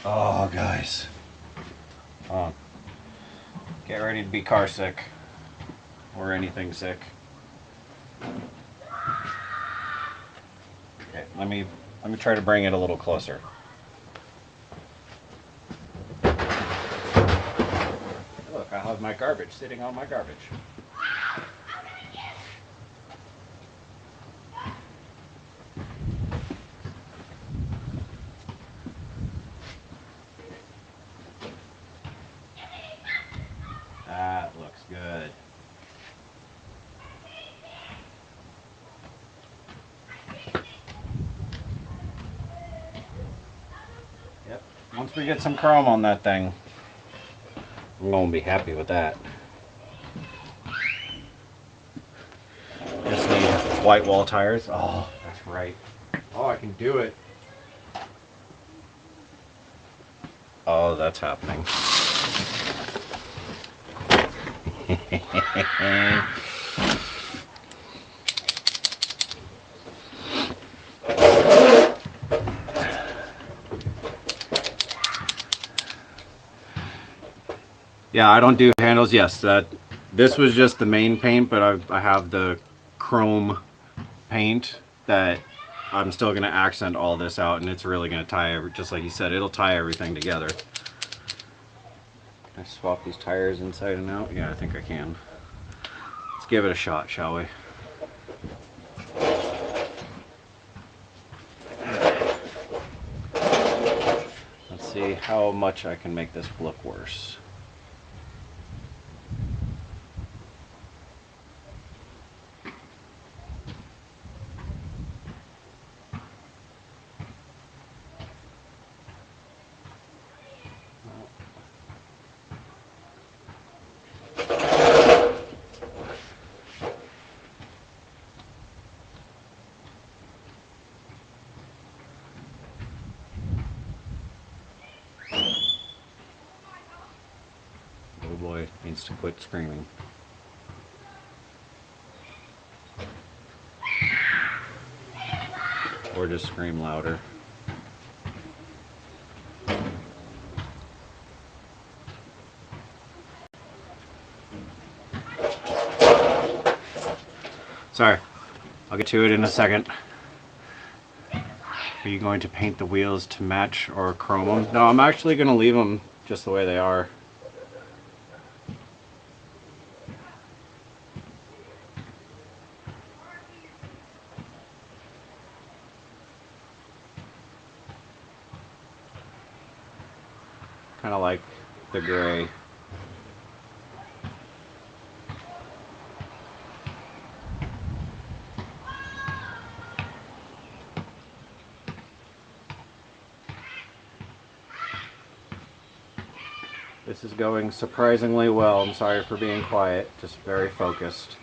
Oh, guys. Oh. Get ready to be car sick. Or anything sick. Okay, let me try to bring it a little closer. Look, I have my garbage sitting on my garbage. That looks good. Yep. Once we get some chrome on that thing, I'm gonna be happy with that. Just need white wall tires. Oh, that's right. Oh, I can do it. Oh, that's happening. Yeah, I don't do handles. Yes, this was just the main paint, but I have the chrome paint that I'm still going to accent all this out, and it's really going to tie, just like you said, it'll tie everything together. Can I swap these tires inside and out? Yeah, I think I can. Let's give it a shot, shall we? Let's see how much I can make this look worse. boy needs to quit screaming. Or just scream louder. Sorry, I'll get to it in a second. Are you going to paint the wheels to match or chrome them? No, I'm actually going to leave them just the way they are. Kind of like the gray. This is going surprisingly well. I'm sorry for being quiet, just very focused.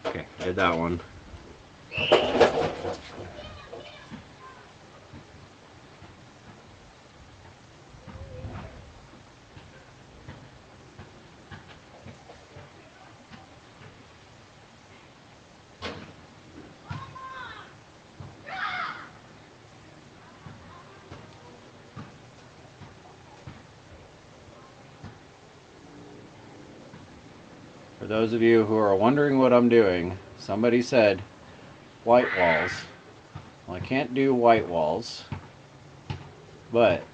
Okay, did that one. For those of you who are wondering what I'm doing, somebody said white walls. Well, I can't do white walls, but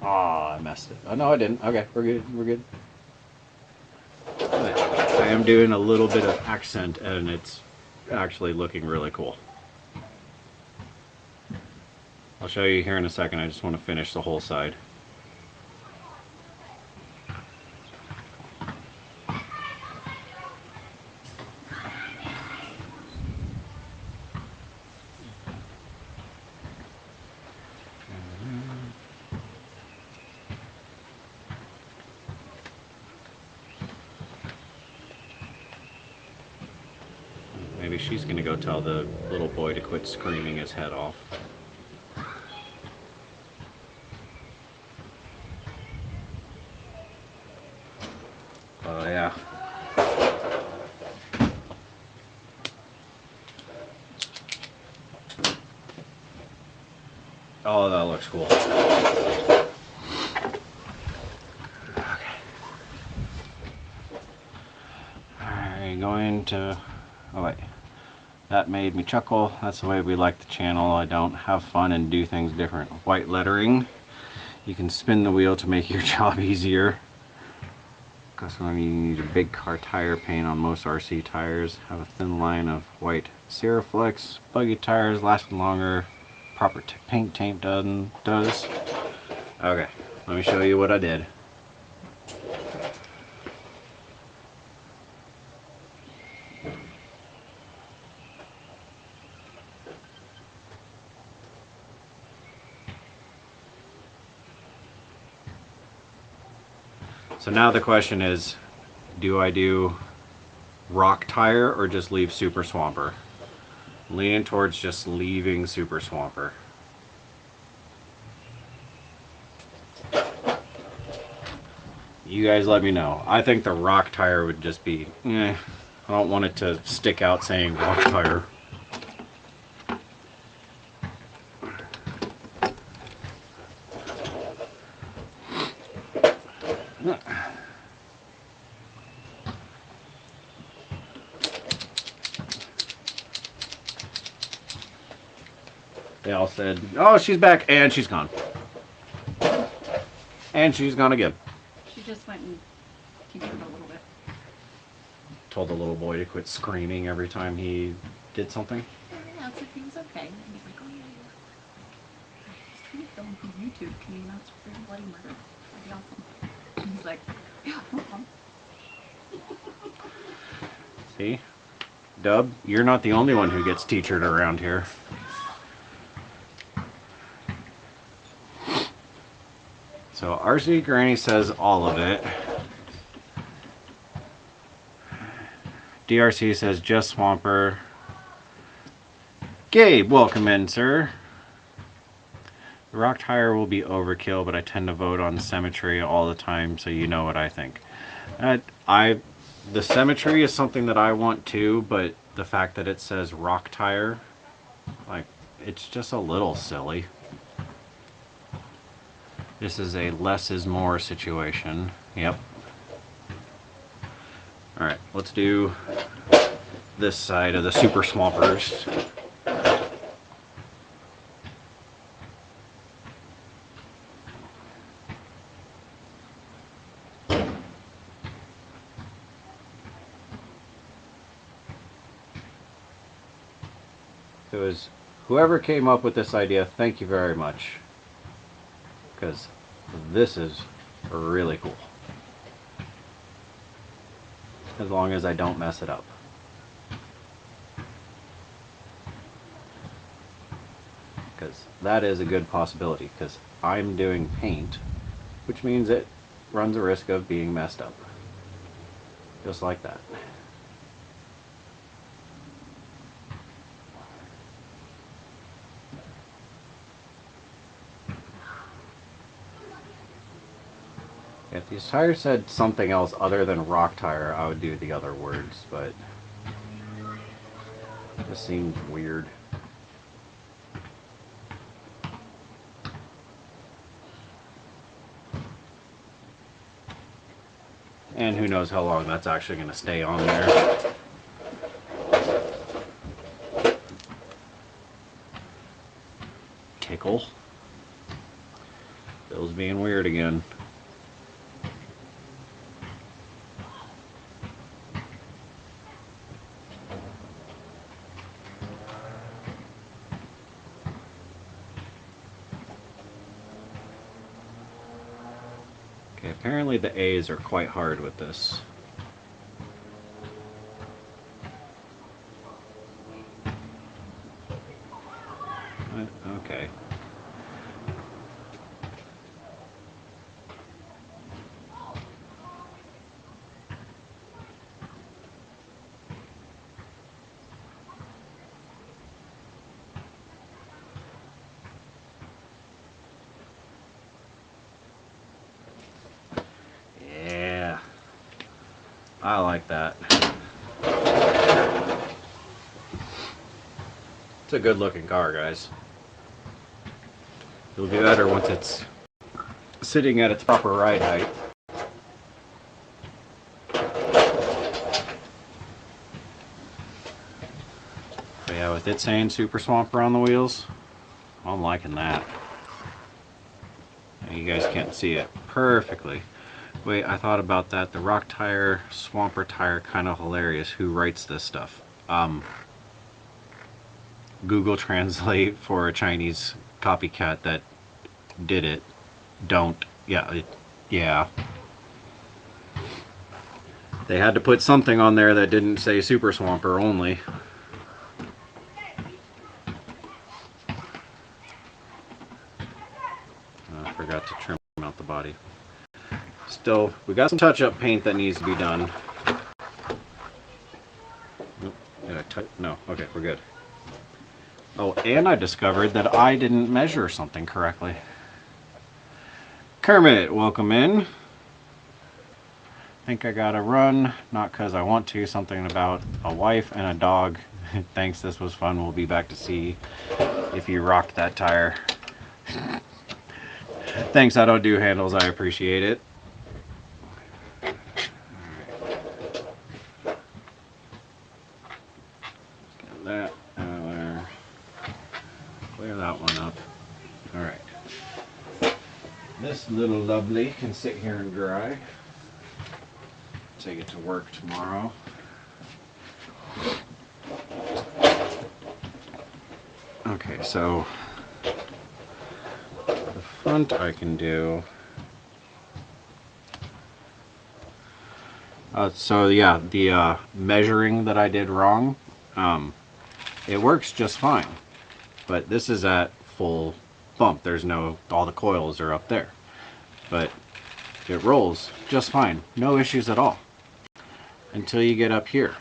I messed it. Oh no, I didn't. Okay, we're good. We're good. But I am doing a little bit of accent, and it's actually looking really cool. I'll show you here in a second. I just want to finish the whole side. Maybe she's gonna go tell the little boy to quit screaming his head off. Oh yeah. Oh, that looks cool. Okay. Alright, going to... Oh wait. That made me chuckle. That's the way we like the channel. I don't have fun and do things different. White lettering. You can spin the wheel to make your job easier. Because when you need a big car tire paint on most RC tires, have a thin line of white Ceraflex. Buggy tires lasting longer. Proper paint tape does. Okay, let me show you what I did. So now the question is, do I do rock tire or just leave Super Swamper? I'm leaning towards just leaving Super Swamper. You guys let me know. I think the rock tire would just be, I don't want it to stick out saying rock tire. They all said, oh, she's back, and she's gone. And she's gone again. She just went and tinkered a little bit. Told the little boy to quit screaming every time he did something. Yeah, it's like he was okay. And he's like, oh yeah, yeah. He's trying to film his YouTube. Can you not scream bloody murder? That'd be awesome. And he's like, yeah, no problem. See? Dub, you're not the only one who gets teachered around here. So RC Granny says all of it. DRC says just Swamper. Gabe, welcome in, sir. The rock tire will be overkill, but I tend to vote on symmetry all the time, so you know what I think. The symmetry is something that I want too, but the fact that it says rock tire, like, it's just a little silly. This is a less is more situation. Yep. Alright, let's do this side of the Super Swampers. It was whoever came up with this idea, thank you very much. Because this is really cool. As long as I don't mess it up. Because that is a good possibility, because I'm doing paint, which means it runs a risk of being messed up. Just like that. If these tires said something else other than rock tire, I would do the other words, but this seems weird. And who knows how long that's actually going to stay on there. Tickle. Bill's being weird again. Okay, apparently the A's are quite hard with this. Okay. Yeah. I like that. It's a good looking car, guys. It'll be better once it's sitting at its proper ride height. But yeah, with it saying Super Swamper on the wheels, I'm liking that. You guys can't see it perfectly. Wait, I thought about that. The rock tire, swamper tire, kind of hilarious. Who writes this stuff? Google Translate for a Chinese copycat that did it. Don't. Yeah. Yeah. They had to put something on there that didn't say Super Swamper only. I forgot to trim out the body. Still, we got some touch-up paint that needs to be done. No, okay, we're good. Oh, and I discovered that I didn't measure something correctly. Kermit, welcome in. Think I gotta run, not because I want to, something about a wife and a dog. Thanks, this was fun. We'll be back to see if you rocked that tire. Thanks, I don't do handles, I appreciate it. Get that out of there. Clear that one up. Alright. This little lovely can sit here and dry. Take it to work tomorrow. Okay, so the front I can do. So yeah, the measuring that I did wrong, it works just fine. But this is at full bump. There's no, all the coils are up there. But it rolls just fine. No issues at all. Until you get up here.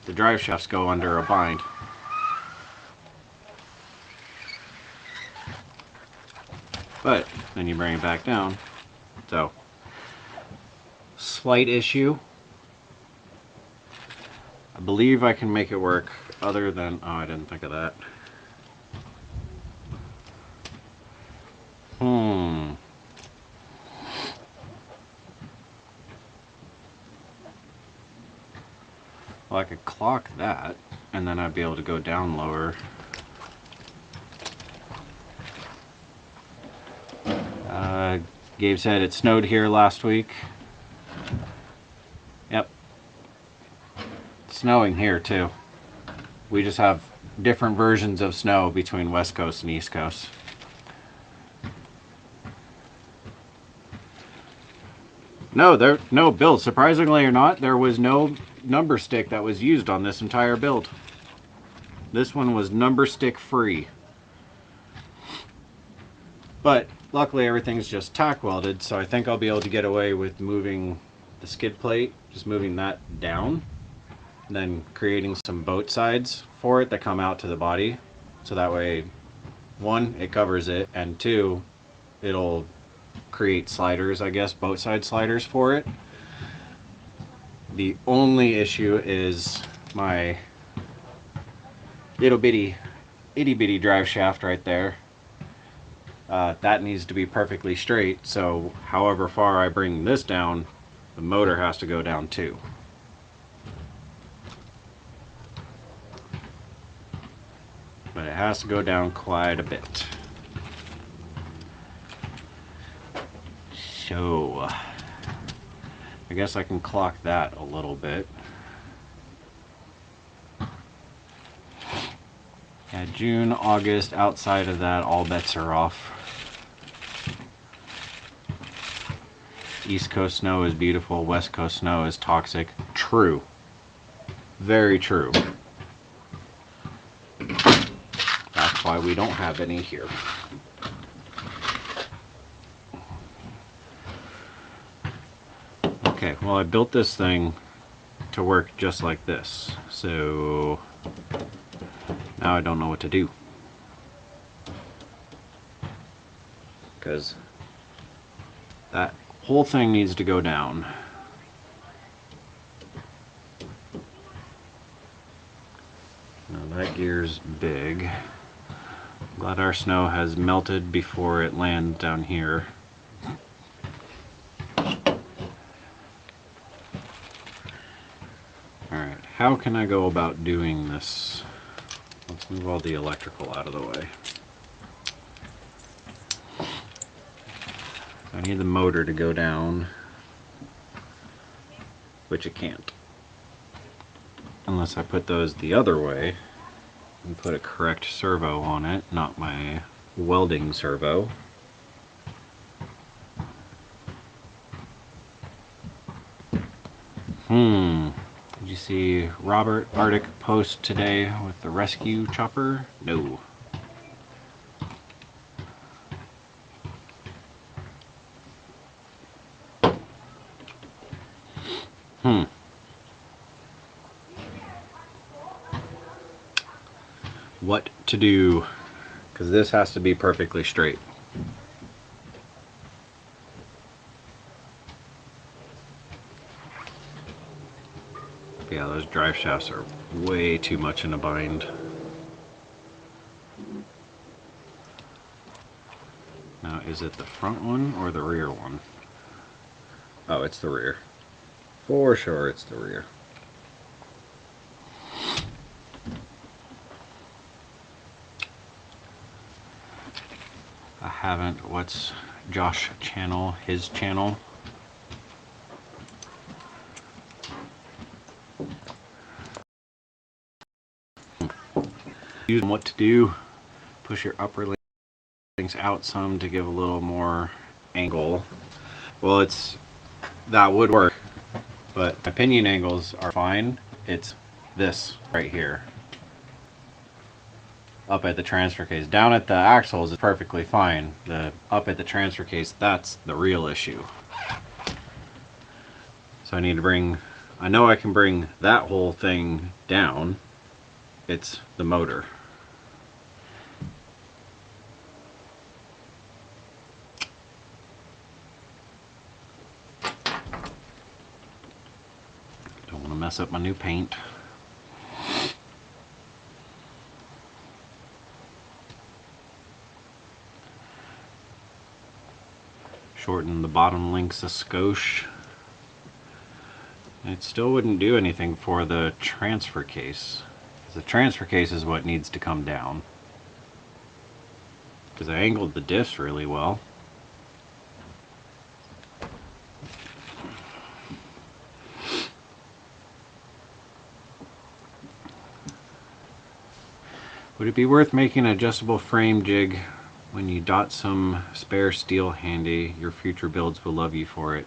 The drive shafts go under a bind. but then you bring it back down. So, slight issue. I believe I can make it work other than, oh, I didn't think of that. Well, I could clock that, and then I'd be able to go down lower. Gabe said it snowed here last week. Yep. It's snowing here too. We just have different versions of snow between West Coast and East Coast. No, Bill, surprisingly or not, there was no number stick that was used on this entire build. This one was number stick free. But luckily everything's just tack welded, so I think I'll be able to get away with moving the skid plate, just moving that down, and then creating some boat sides for it that come out to the body. So that way, one, it covers it, and two, it'll create sliders, I guess, boat side sliders for it. The only issue is my little bitty, itty bitty drive shaft right there. That needs to be perfectly straight, so however far I bring this down, the motor has to go down too. But it has to go down quite a bit. So, I guess I can clock that a little bit. Yeah, June, August, outside of that, all bets are off. East Coast snow is beautiful, West Coast snow is toxic. True. Very true. That's why we don't have any here. Okay, well, I built this thing to work just like this, so now I don't know what to do. Because that whole thing needs to go down. Now that gear's big. Glad our snow has melted before it lands down here. Alright, how can I go about doing this? Let's move all the electrical out of the way. I need the motor to go down, which it can't. Unless I put those the other way and put a correct servo on it, not my welding servo. Did you see Robert Arctic post today with the rescue chopper? No. What to do? Because this has to be perfectly straight. Yeah, those drive shafts are way too much in a bind. Now, is it the front one or the rear one? Oh, it's the rear. For sure, it's the rear. I haven't. What's Josh's channel? His channel? What to do? Push your upper links out some to give a little more angle. Well, that would work, but my pinion angles are fine. It's this right here. Up at the transfer case. Down at the axles is perfectly fine. Up at the transfer case, that's the real issue. So I need to bring, I know I can bring that whole thing down. It's the motor. gonna mess up my new paint. Shorten the bottom links a skosh. It still wouldn't do anything for the transfer case. The transfer case is what needs to come down. Because I angled the diffs really well. Would it be worth making an adjustable frame jig when you dot some spare steel handy? Your future builds will love you for it.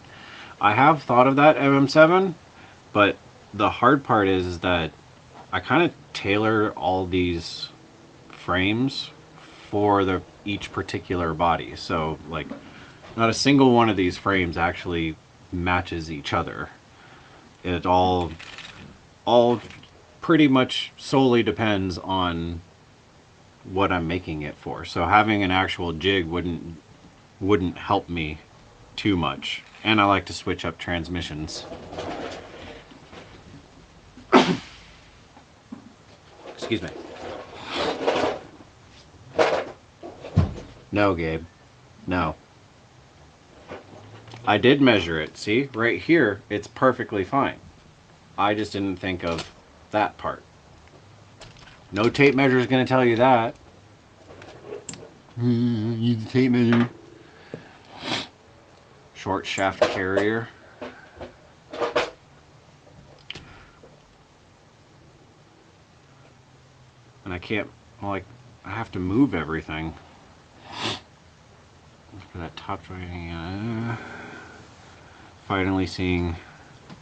I have thought of that, MM7, but the hard part is that I kind of tailor all these frames for each particular body. So like not a single one of these frames actually matches each other. It all pretty much solely depends on what I'm making it for. So having an actual jig wouldn't help me too much. And I like to switch up transmissions. Excuse me. No, Gabe. No. I did measure it. See? Right here, it's perfectly fine. I just didn't think of that part. No tape measure is going to tell you that. Use the tape measure. Short shaft carrier. And I can't, like, I have to move everything. For that top right. Finally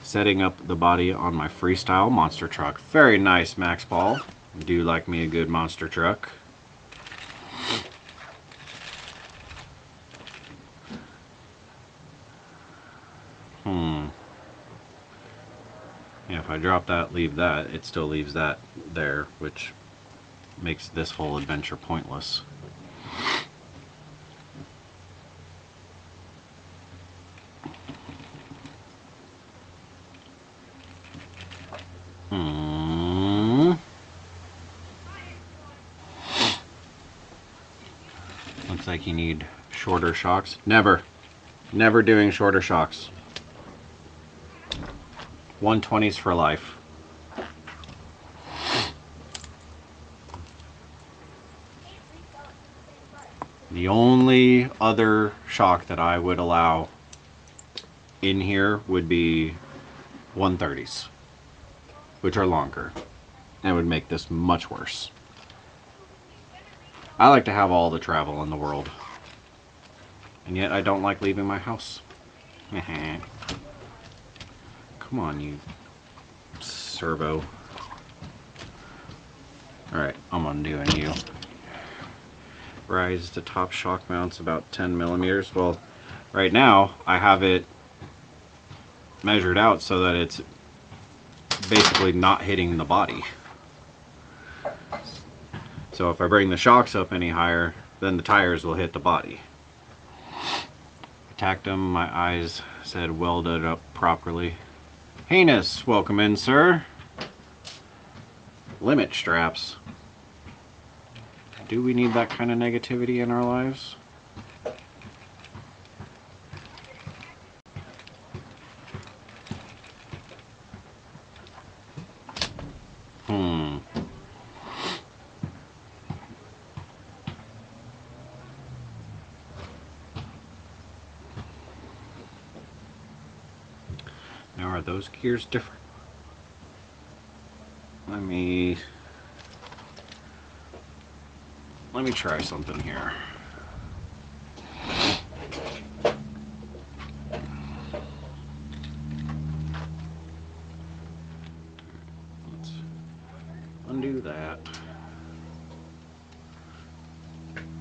setting up the body on my freestyle monster truck. Very nice, Max Paul. I do like me a good monster truck. Yeah, if I drop that, leave that, it still leaves that there, which makes this whole adventure pointless. Looks like you need shorter shocks. Never doing shorter shocks. 120s for life. The only other shock that I would allow in here would be 130s, which are longer, and would make this much worse. I like to have all the travel in the world, and yet I don't like leaving my house. Come on, you servo. Alright, I'm undoing you. Rise to top shock mounts about 10 millimeters. Well, right now I have it measured out so that it's basically not hitting the body. So if I bring the shocks up any higher, then the tires will hit the body. I tacked them, my eyes said welded up properly. Heinous, welcome in, sir. Limit straps. Do we need that kind of negativity in our lives? Now are those gears different? Let me try something here. Let's undo that.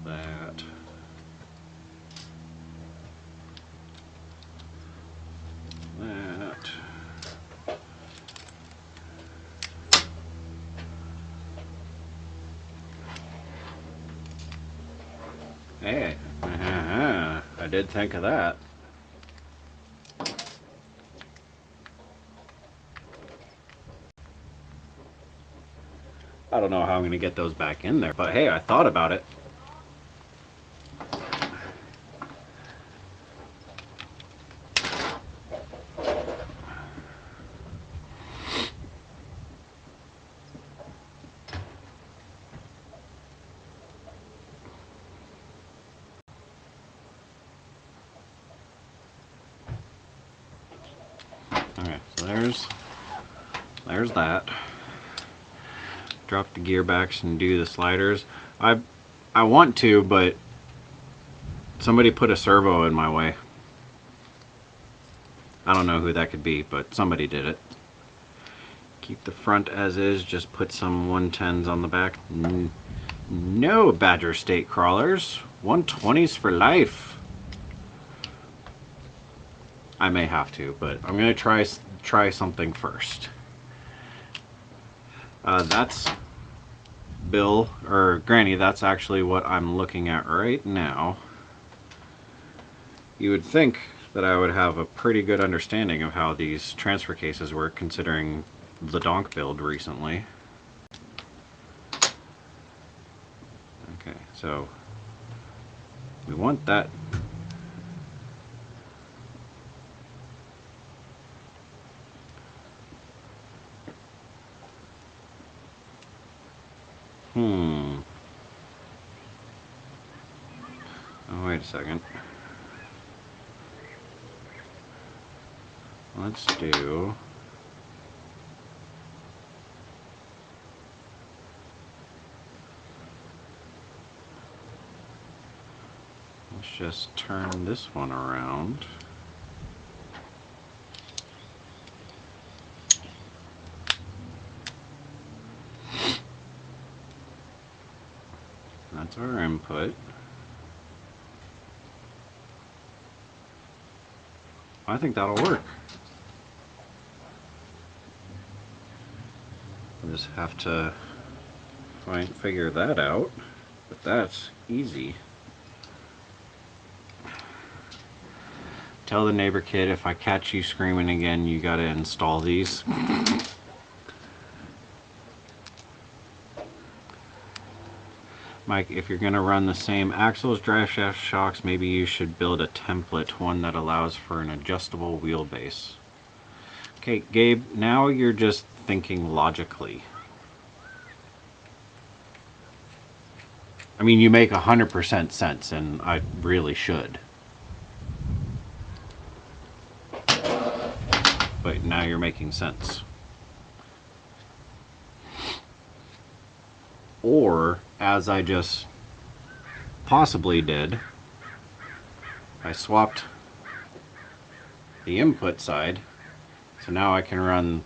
That. That. Hey, I did think of that. I don't know how I'm going to get those back in there, but hey, I thought about it. Okay, so there's that. Drop the gearbacks and do the sliders. I want to, but somebody put a servo in my way. I don't know who that could be, but somebody did it. Keep the front as is, just put some 110s on the back. No Badger State crawlers. 120s for life. I may have to, but I'm gonna try something first. That's Bill, or Granny, that's actually what I'm looking at right now. You would think that I would have a pretty good understanding of how these transfer cases work, considering the donk build recently. Okay, so we want that. Oh, wait a second. Let's do... Let's just turn this one around. That's our input. I think that'll work. We'll just have to figure that out, but that's easy. Tell the neighbor kid, if I catch you screaming again, you gotta install these. Mike, if you're gonna run the same axles, drive shaft, shocks, maybe you should build a template, one that allows for an adjustable wheelbase. Okay, Gabe, now you're just thinking logically. I mean, you make 100% sense, and I really should. But now you're making sense. Or, as I just possibly did, I swapped the input side, so now I can run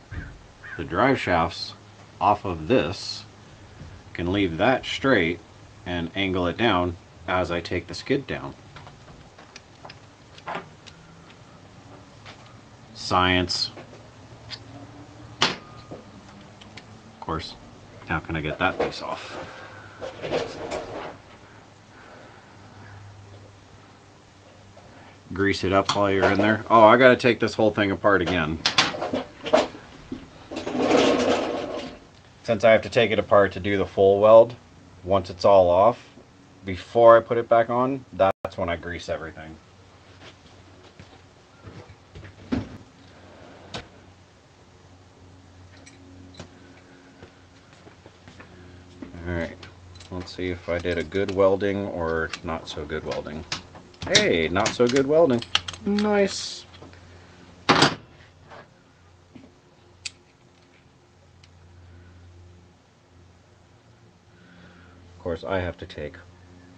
the drive shafts off of this, can leave that straight and angle it down as I take the skid down. Science. Of course, how can I get that piece off? Grease it up while you're in there. Oh, I gotta take this whole thing apart again. Since I have to take it apart to do the full weld, once it's all off, before I put it back on, that's when I grease everything. Alright, let's see if I did a good welding or not so good welding. Hey, not so good welding. Nice. Of course, I have to take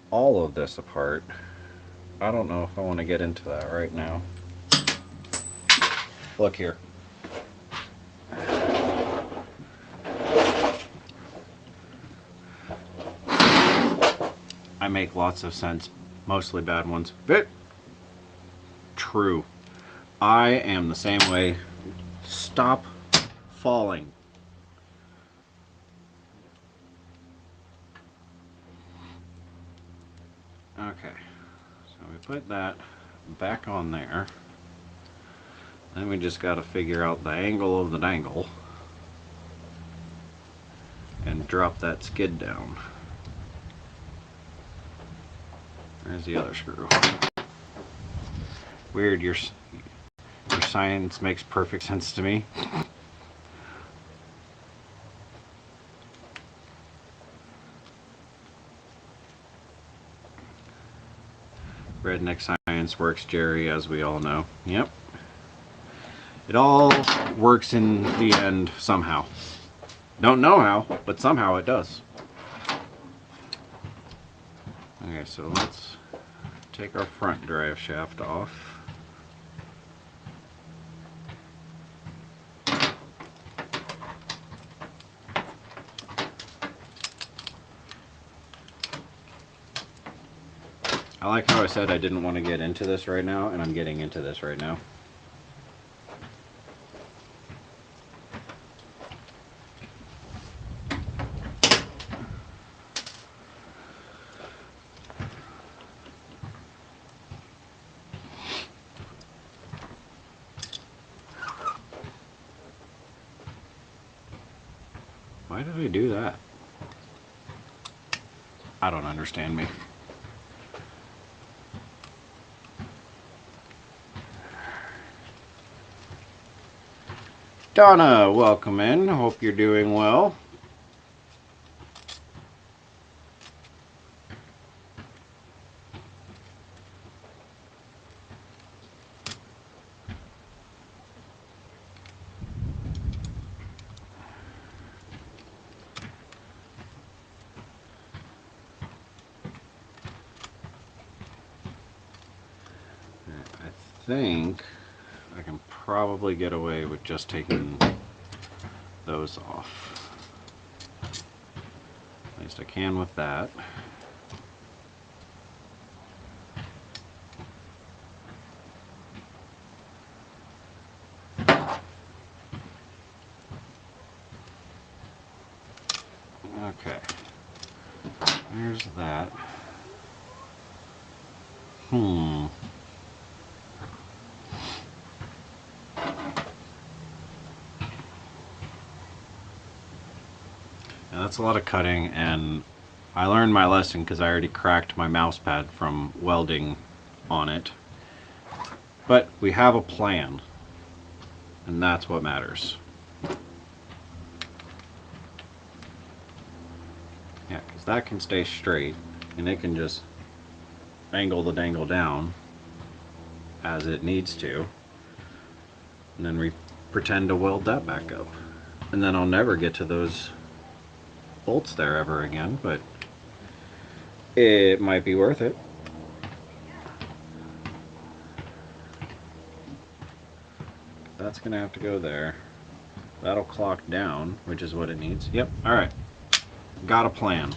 all of this apart. I don't know if I want to get into that right now. Look here. I make lots of sense, mostly bad ones. But true. I am the same way. Stop falling. Okay, so we put that back on there. Then we just got to figure out the angle of the dangle and drop that skid down. There's the other screw. Weird, your science makes perfect sense to me. Redneck science works, Jerry, as we all know. Yep. It all works in the end somehow. Don't know how, but somehow it does. Okay, so let's take our front drive shaft off. I like how I said I didn't want to get into this right now, and I'm getting into this right now. Why did I do that? I don't understand me. Donna, welcome in. Hope you're doing well. I think I can probably get away with just taking those off. At least I can with that. Okay. There's that. Now that's a lot of cutting, and I learned my lesson because I already cracked my mouse pad from welding on it. But we have a plan, and that's what matters. Yeah, because that can stay straight, and it can just angle the dangle down as it needs to, and then we pretend to weld that back up. And then I'll never get to those bolts there ever again, but it might be worth it. That's gonna have to go there. That'll clock down, which is what it needs. Yep, alright. Got a plan.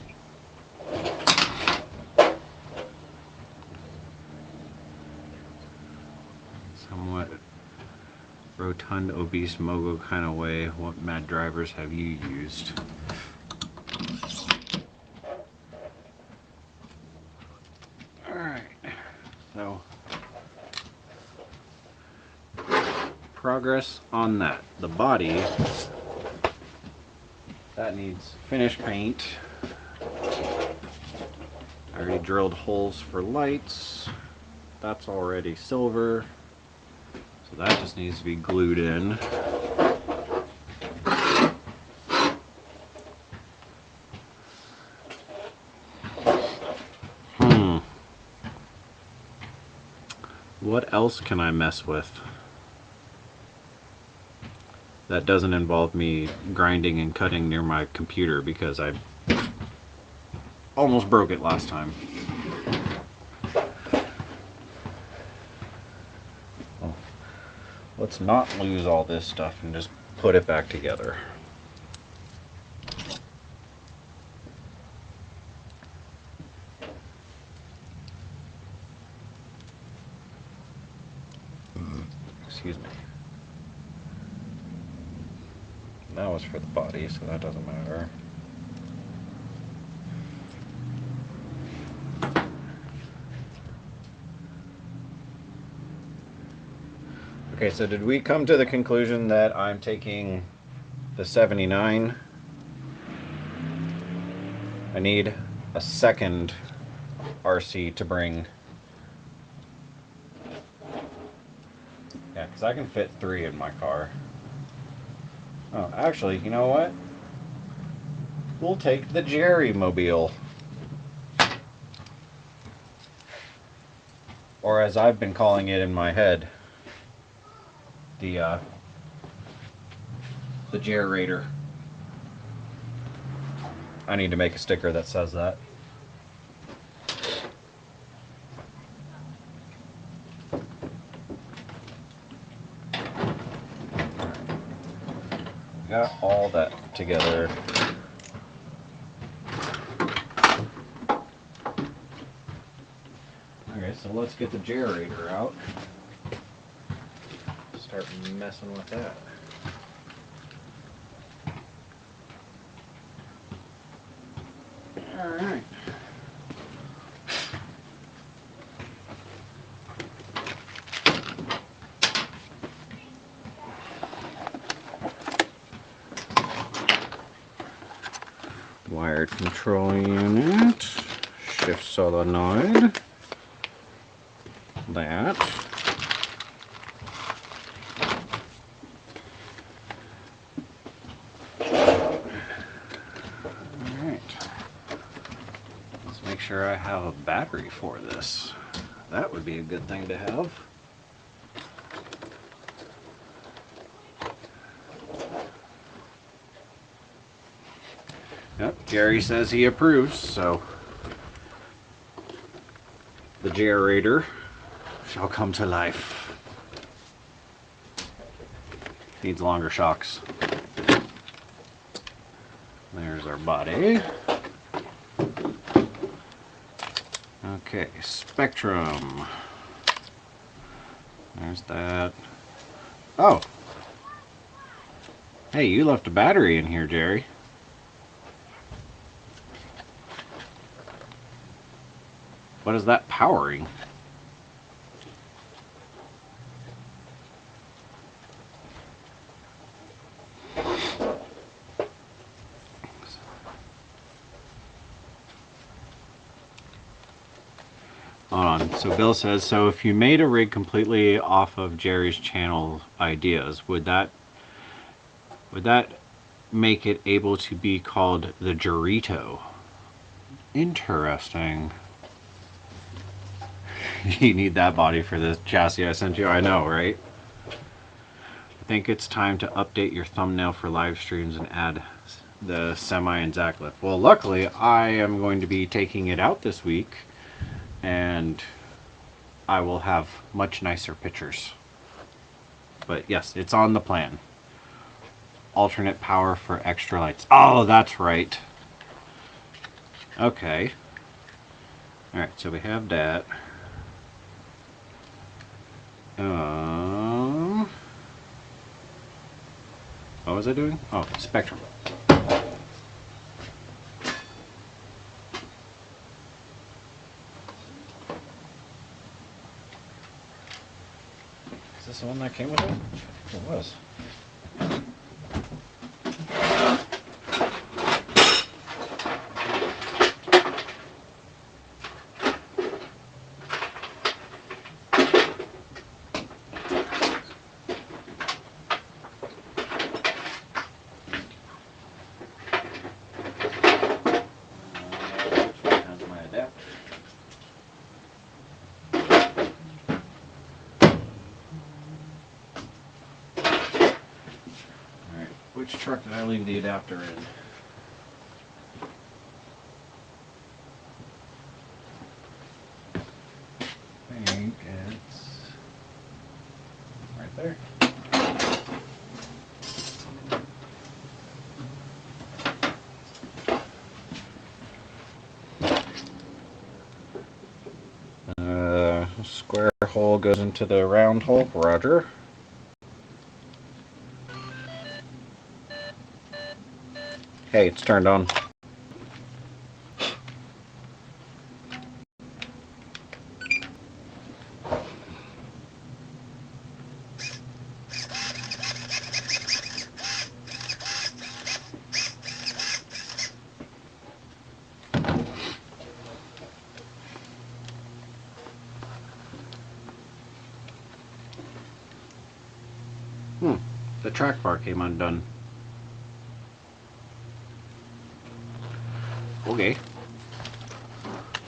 Somewhat rotund, obese, mogul kind of way. What mad drivers have you used? Alright, so progress on that. The body, that needs finish paint. I already drilled holes for lights. That's already silver. So that just needs to be glued in. What else can I mess with that doesn't involve me grinding and cutting near my computer, because I almost broke it last time. Well, let's not lose all this stuff and just put it back together. Excuse me. That was for the body, so that doesn't matter. Okay, so did we come to the conclusion that I'm taking the 79 I need a second RC to bring. Yeah, because I can fit 3 in my car. Oh, actually, you know what? We'll take the Jerry Mobile. Or as I've been calling it in my head, the Jerrator. I need to make a sticker that says that. Got all that together. Okay, so let's get the Jerrator out. Start messing with that. Alright. Wired control unit, shift solenoid, that. Alright. Let's make sure I have a battery for this. That would be a good thing to have. Yep, Jerry says he approves, so the Jerrator shall come to life. Needs longer shocks. There's our body. Okay, Spectrum. There's that. Oh! Hey, you left a battery in here, Jerry. What is that powering? Hold on. So Bill says, so if you made a rig completely off of Jerry's channel ideas, would that make it able to be called the Dorito? Interesting. You need that body for the chassis I sent you. I know, right? I think it's time to update your thumbnail for live streams and add the semi and Zach lift. Well, luckily, I am going to be taking it out this week, and I will have much nicer pictures. But yes, it's on the plan. Alternate power for extra lights. Oh, that's right. Okay. Alright, so we have that. What was I doing? Oh, Spectrum. Is this the one that came with it? It was. Which truck did I leave the adapter in? I think it's right there. Square hole goes into the round hole, Roger. Hey, it's turned on. the track bar came undone. Okay.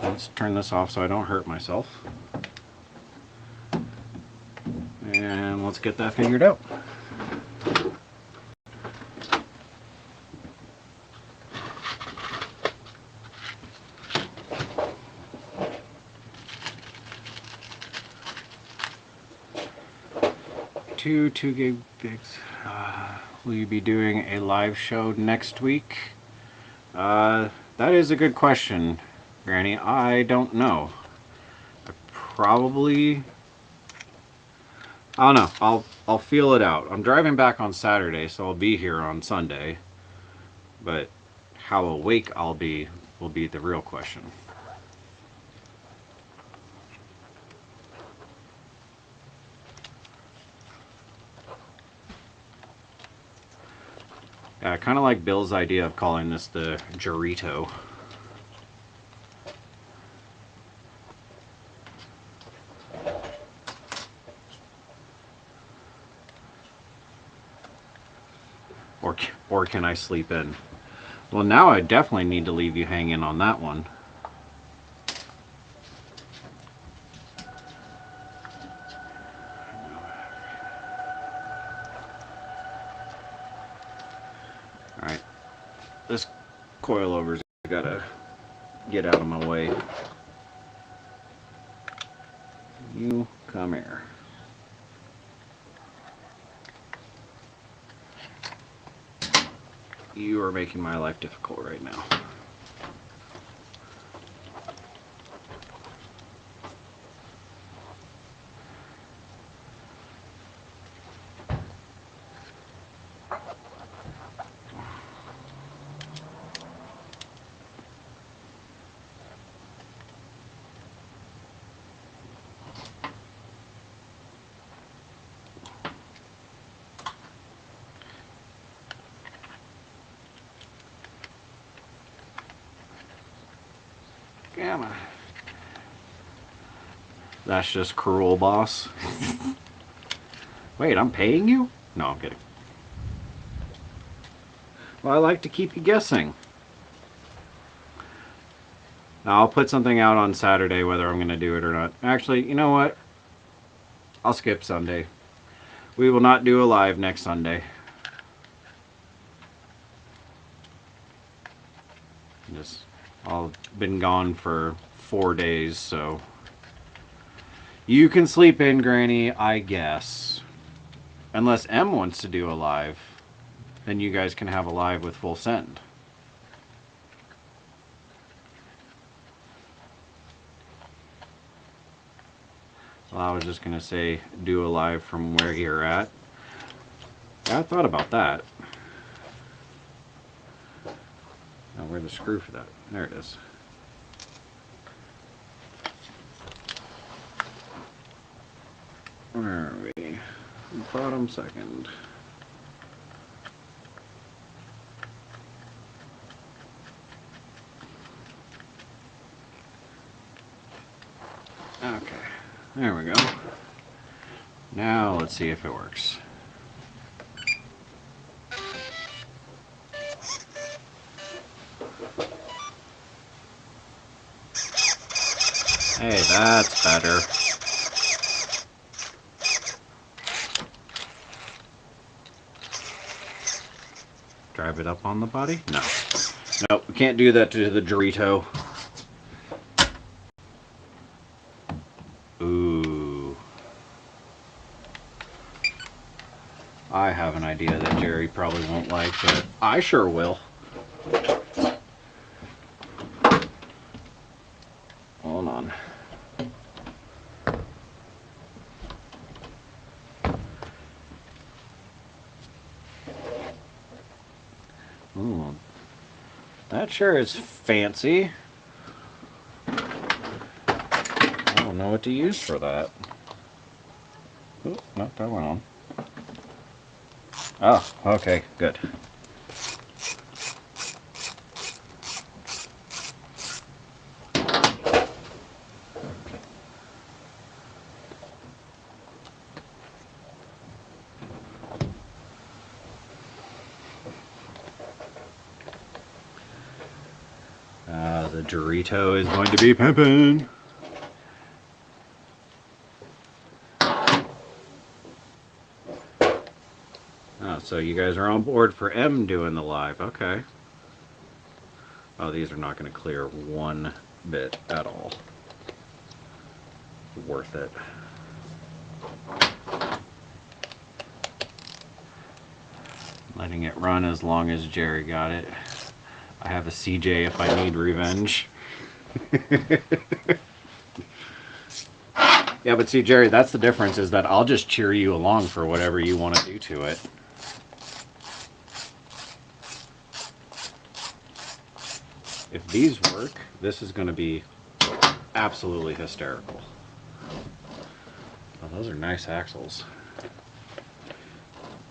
Let's turn this off so I don't hurt myself. And let's get that figured out. Two 2 gig bigs. Will you be doing a live show next week? That is a good question, Granny. I don't know. I don't know. I'll feel it out. I'm driving back on Saturday, so I'll be here on Sunday. But how awake I'll be will be the real question. Yeah, I kind of like Bill's idea of calling this the Dorito. Or can I sleep in? Well, now I definitely need to leave you hanging on that one. Alright. This coilover's gotta get out of my way. You come here. You are making my life difficult right now. Gamma. That's just cruel, boss. Wait, I'm paying you? No, I'm kidding. Well, I like to keep you guessing. Now, I'll put something out on Saturday whether I'm going to do it or not. Actually, you know what? I'll skip Sunday. We will not do a live next Sunday. I've been gone for 4 days, so you can sleep in, Granny, I guess. Unless M wants to do a live, then you guys can have a live with full send. Well, I was just going to say do a live from where you're at. Yeah, I thought about that. Now, where's the screw for that? There it is. Where are we? Bottom second. Okay, there we go. Now let's see if it works. Hey, that's better. Drive it up on the body? No. Nope, we can't do that to the Dorito. Ooh. I have an idea that Jerry probably won't like, but I sure will. Hold on. Ooh. That sure is fancy. I don't know what to use for that. Ooh, no, that went on. Oh, okay, good. The Dorito is going to be pimping. Oh, so you guys are on board for M doing the live. Okay. Oh, these are not going to clear one bit at all. Worth it. Letting it run as long as Jerry got it. I have a CJ if I need revenge. Yeah, but see, Jerry, that's the difference, is that I'll just cheer you along for whatever you want to do to it. If these work, this is going to be absolutely hysterical. Oh, those are nice axles.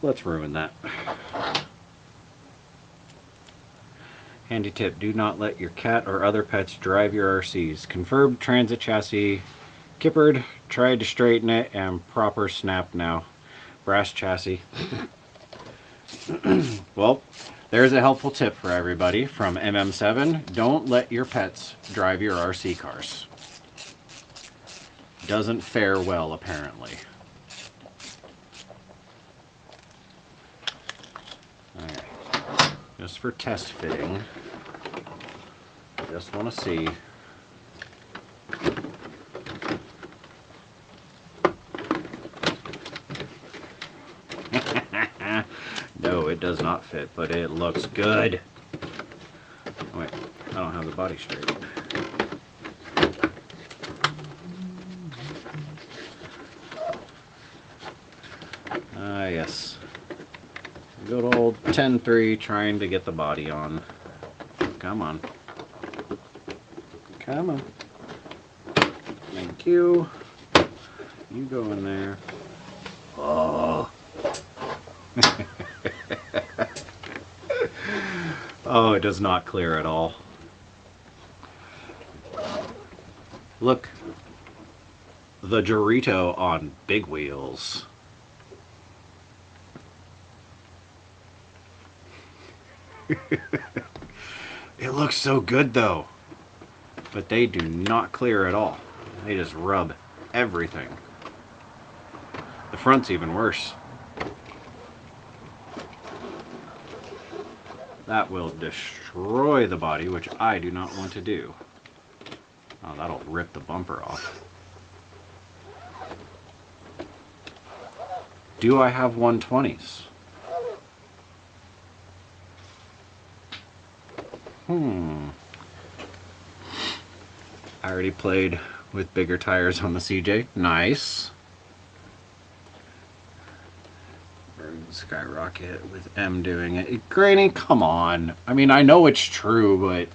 Let's ruin that. Handy tip, do not let your cat or other pets drive your RCs. Confirmed transit chassis kippered, tried to straighten it, and proper snap now. Brass chassis. Well, there's a helpful tip for everybody from MM7. Don't let your pets drive your RC cars. Doesn't fare well, apparently. Alright. Just for test fitting. Just want to see. No, it does not fit, but it looks good. Oh, wait, I don't have the body straight. Ah, yes. Good old 10-3 trying to get the body on. Come on. Come on. Thank you. You go in there. Oh. Oh, it does not clear at all. Look. The Dorito on big wheels. It looks so good though. But they do not clear at all. They just rub everything. The front's even worse. That will destroy the body, which I do not want to do. Oh, that'll rip the bumper off. Do I have 120s? I already played with bigger tires on the CJ. Nice. Skyrocket with M doing it. Granny, come on. I mean, I know it's true, but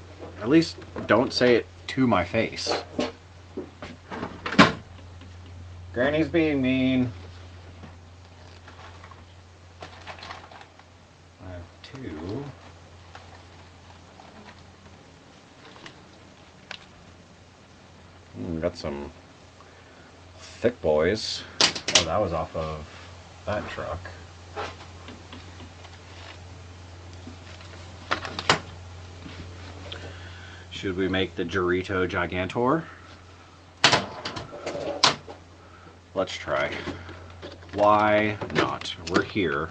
at least don't say it to my face. Granny's being mean. I have two. Got some thick boys. Oh, that was off of that truck. Should we make the Dorito Gigantor? Let's try. Why not? We're here.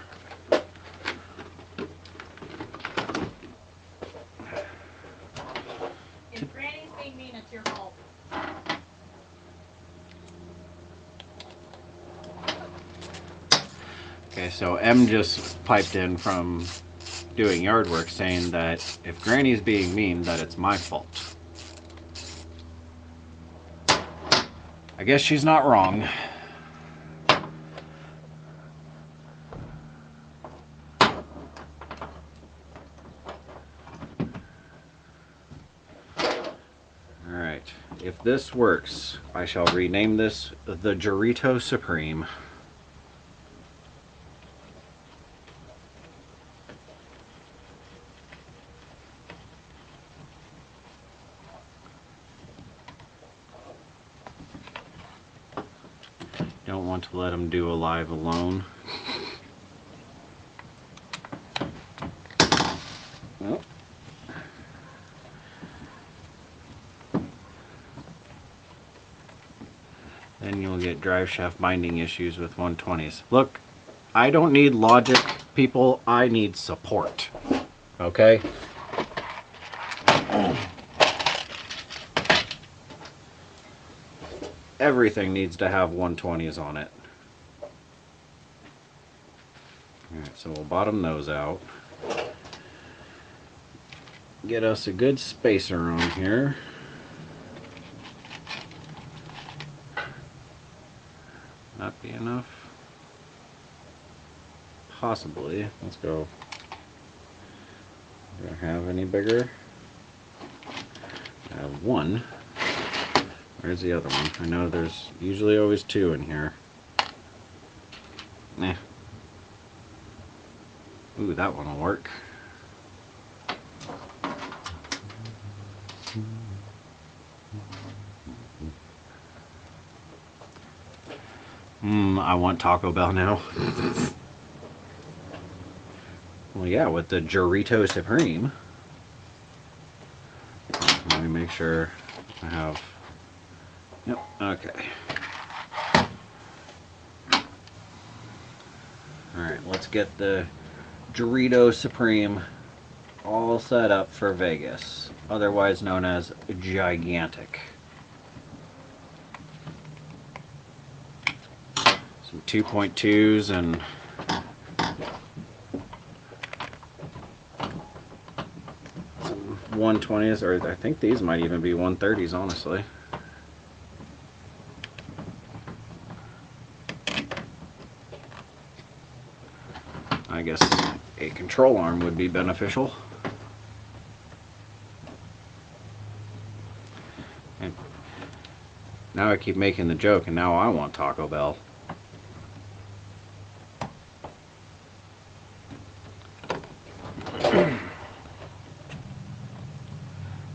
If Granny's being mean, it's your fault. Okay, so M just piped in from doing yard work saying that if Granny's being mean, that it's my fault. I guess she's not wrong. Alright, if this works, I shall rename this the Dorito Supreme. Don't want to let him do a live alone. Oh. get drive shaft binding issues with 120s. Look, I don't need logic, people. I need support. Okay? Everything needs to have 120s on it. Alright, so we'll bottom those out. Get us a good spacer on here. Not be enough? Possibly. Let's go. Do I have any bigger? I have one. Where's the other one? I know there's usually always two in here. Nah. Ooh, that one will work. I want Taco Bell now. Well, yeah, with the Dorito Supreme. Let me make sure I have... Yep, okay. Alright, let's get the Dorito Supreme all set up for Vegas, otherwise known as Gigantic. Some 2.2s and some 120s, or I think these might even be 130s, honestly. I guess a control arm would be beneficial. And now I keep making the joke, and now I want Taco Bell.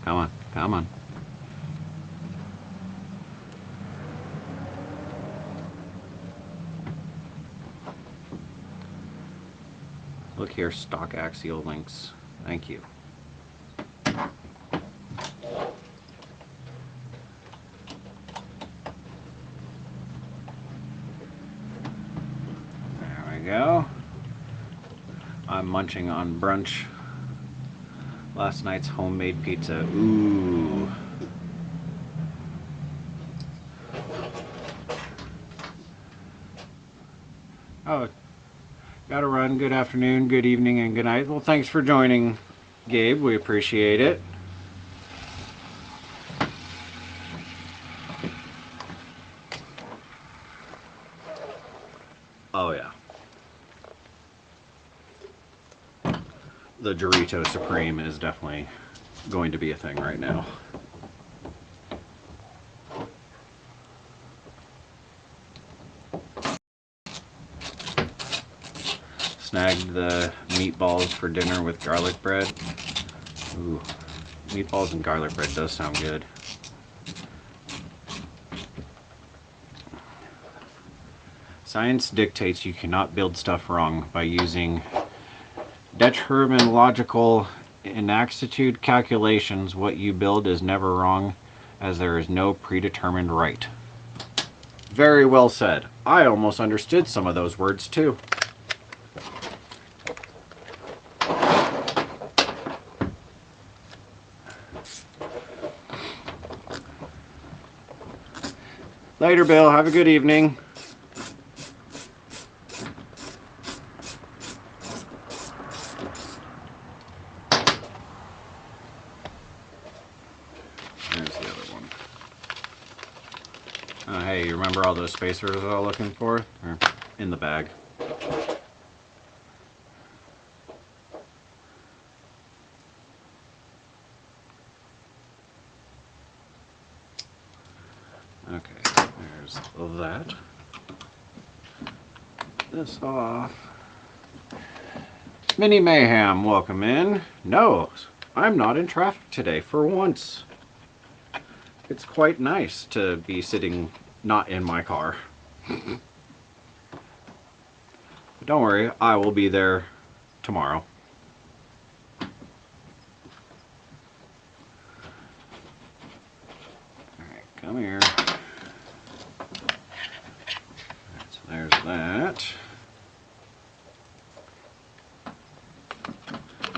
Come on, come on. Look here, stock axial links. Thank you. There we go. I'm munching on brunch. Last night's homemade pizza. Ooh. Oh, gotta run. Good afternoon, good evening, and good night. Well, thanks for joining, Gabe. We appreciate it. Oh, yeah. The Dorito Supreme is definitely going to be a thing right now. Snagged the meatballs for dinner with garlic bread. Ooh, meatballs and garlic bread does sound good. Science dictates you cannot build stuff wrong by using determinological inexactitude calculations. What you build is never wrong, as there is no predetermined right. Very well said. I almost understood some of those words too. Later, Bill. Have a good evening. There's the other one. Hey, you remember all those spacers I was looking for? They're in the bag. Okay, there's that. This off. Mini Mayhem, welcome in. No, I'm not in traffic today for once. It's quite nice to be sitting not in my car. But don't worry, I will be there tomorrow. Alright, come here.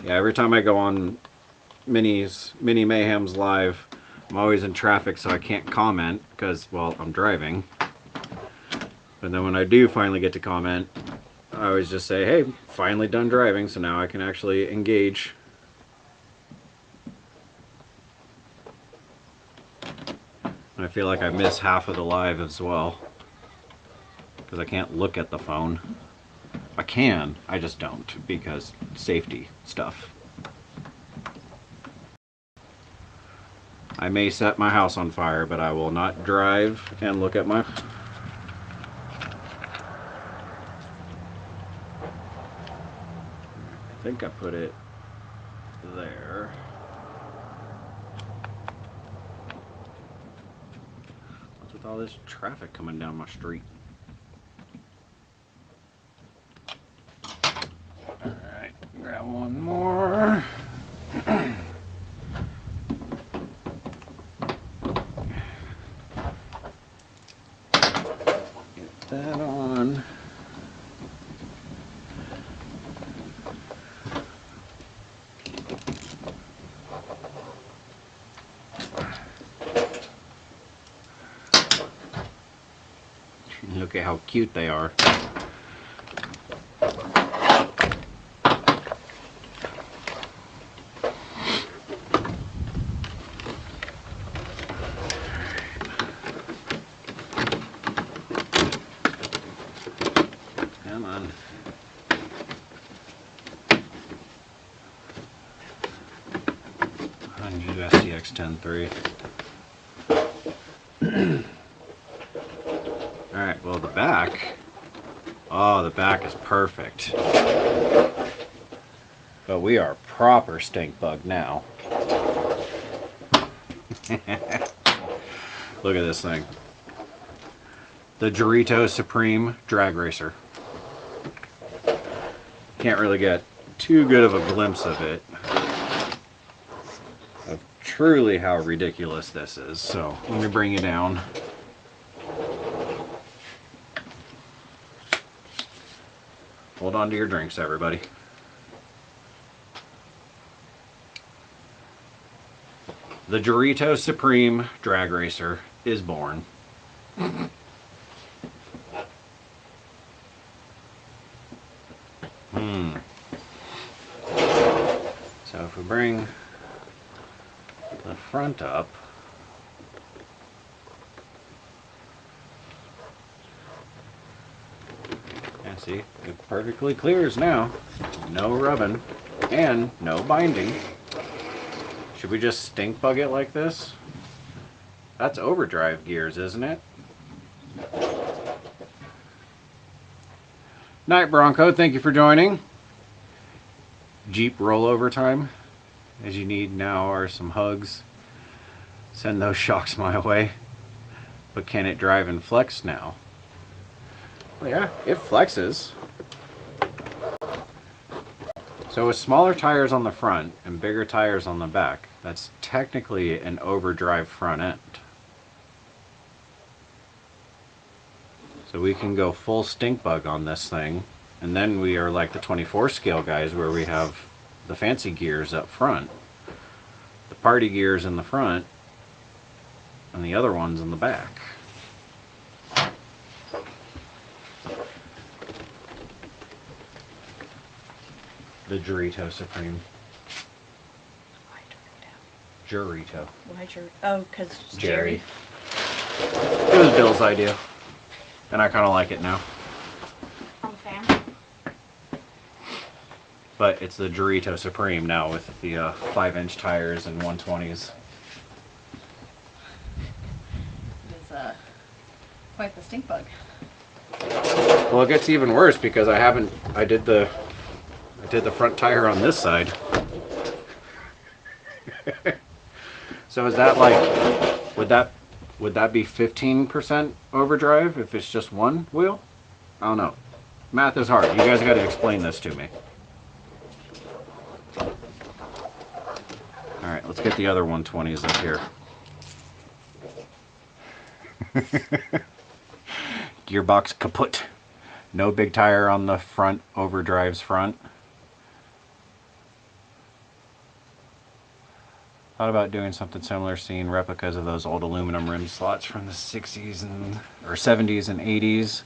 Yeah, every time I go on Mini Mayhem's live, I'm always in traffic, so I can't comment because, well, I'm driving. But then when I do finally get to comment, I always just say, hey, finally done driving, so now I can actually engage. And I feel like I miss half of the live as well because I can't look at the phone. I can, I just don't because safety stuff. I may set my house on fire, but I will not drive and look at my... I think I put it there. What's with all this traffic coming down my street? Alright, grab one more. Get that on. Look at how cute they are. Come on. On USDX 10.3. Alright, well the back. Oh, the back is perfect. But we are proper stink bug now. Look at this thing. The Dorito Supreme drag racer. Can't really get too good of a glimpse of it. Of truly how ridiculous this is. So let me bring you down. Hold on to your drinks, everybody. The Dorito Supreme drag racer is born. So if we bring the front up, and see, it perfectly clears now. No rubbing and no binding. Should we just stink bug it like this? That's overdrive gears, isn't it? Night Bronco, thank you for joining. Jeep rollover time. As you need now are some hugs. Send those shocks my way. But can it drive and flex now? Well, yeah, it flexes. So with smaller tires on the front and bigger tires on the back, that's technically an overdrive front end. So we can go full stink bug on this thing, and then we are like the 24 scale guys where we have the fancy gears up front, the party gears in the front, and the other ones in the back. The Dorito Supreme. Why Dorito. Why Jerry? Oh, because Jerry. It was Bill's idea. And I kind of like it now. I'm a fan. But it's the Dorito Supreme now with the 5-inch tires and 120s. It is quite the stink bug. Well, it gets even worse because I did the front tire on this side. So is that like, would that be 15% overdrive if it's just one wheel? I don't know. Math is hard. You guys got to explain this to me. All right, let's get the other 120s up here. Gearbox kaput. No big tire on the front, overdrives front. Thought about doing something similar, seeing replicas of those old aluminum rim slots from the 60s or 70s and 80s.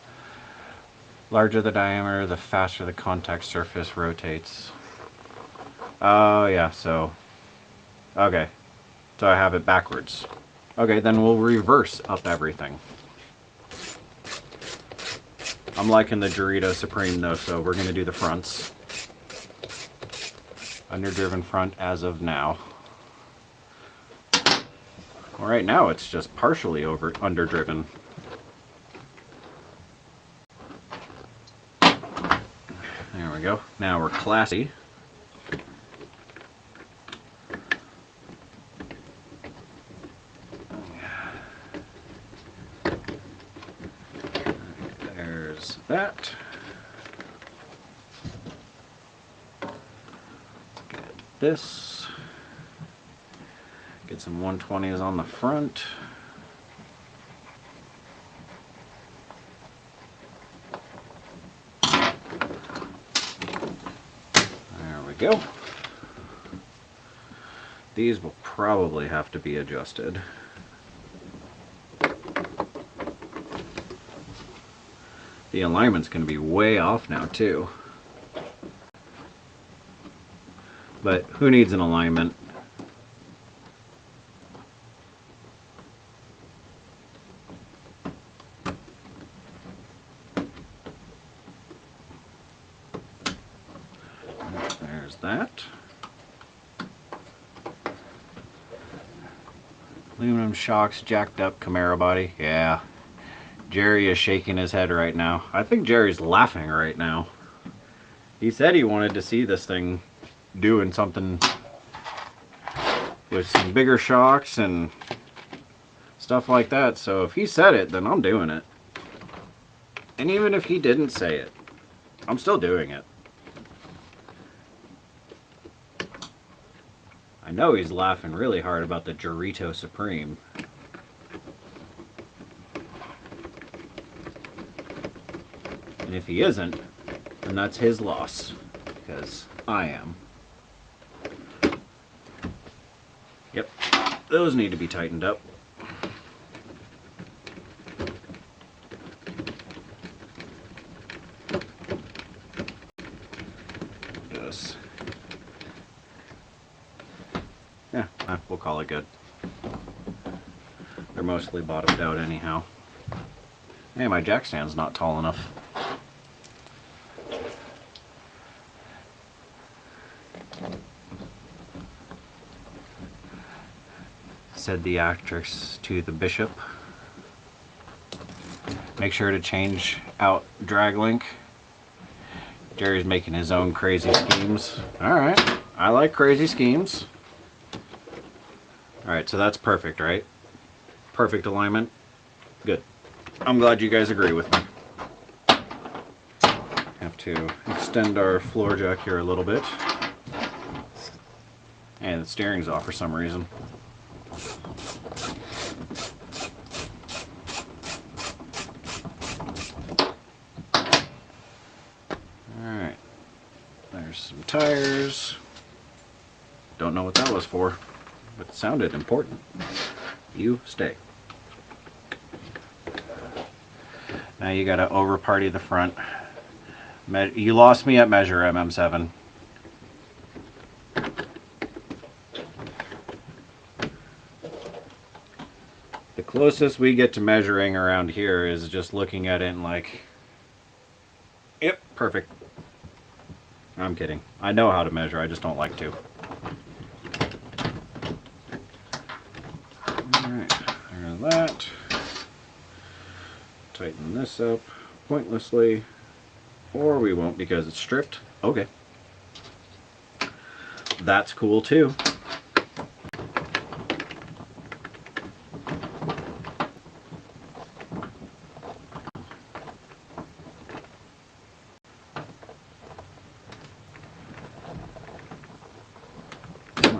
Larger the diameter, the faster the contact surface rotates. Oh yeah, so okay, so I have it backwards. Okay, then we'll reverse up everything. I'm liking the Dorito Supreme though, so we're gonna do the fronts. Underdriven front as of now. Well, right now it's just partially underdriven. There we go. Now we're classy. There's that. Get this. Get some 120s on the front. There we go. These will probably have to be adjusted. The alignment's going to be way off now too. But who needs an alignment? There's that. Aluminum shocks, jacked up Camaro body. Yeah. Jerry is shaking his head right now. I think Jerry's laughing right now. He said he wanted to see this thing doing something with some bigger shocks and stuff like that. So if he said it, then I'm doing it. And even if he didn't say it, I'm still doing it. I know he's laughing really hard about the Dorito Supreme. And if he isn't, then that's his loss, because I am. Yep, those need to be tightened up. Just, yeah, we'll call it good. They're mostly bottomed out anyhow. Hey, my jack stand's not tall enough. Said the actress to the bishop. Make sure to change out drag link. Jerry's making his own crazy schemes. Alright, I like crazy schemes. Alright, so that's perfect, right? Perfect alignment. Good. I'm glad you guys agree with me. Have to extend our floor jack here a little bit. And the steering's off for some reason. Alright. There's some tires. Don't know what that was for, but it sounded important. You stay. Now you gotta over party the front. You lost me at measure, MM7. The closest we get to measuring around here is just looking at it and like, yep, perfect. I'm kidding. I know how to measure, I just don't like to. Alright, there's that. Tighten this up pointlessly, or we won't because it's stripped. Okay. That's cool too.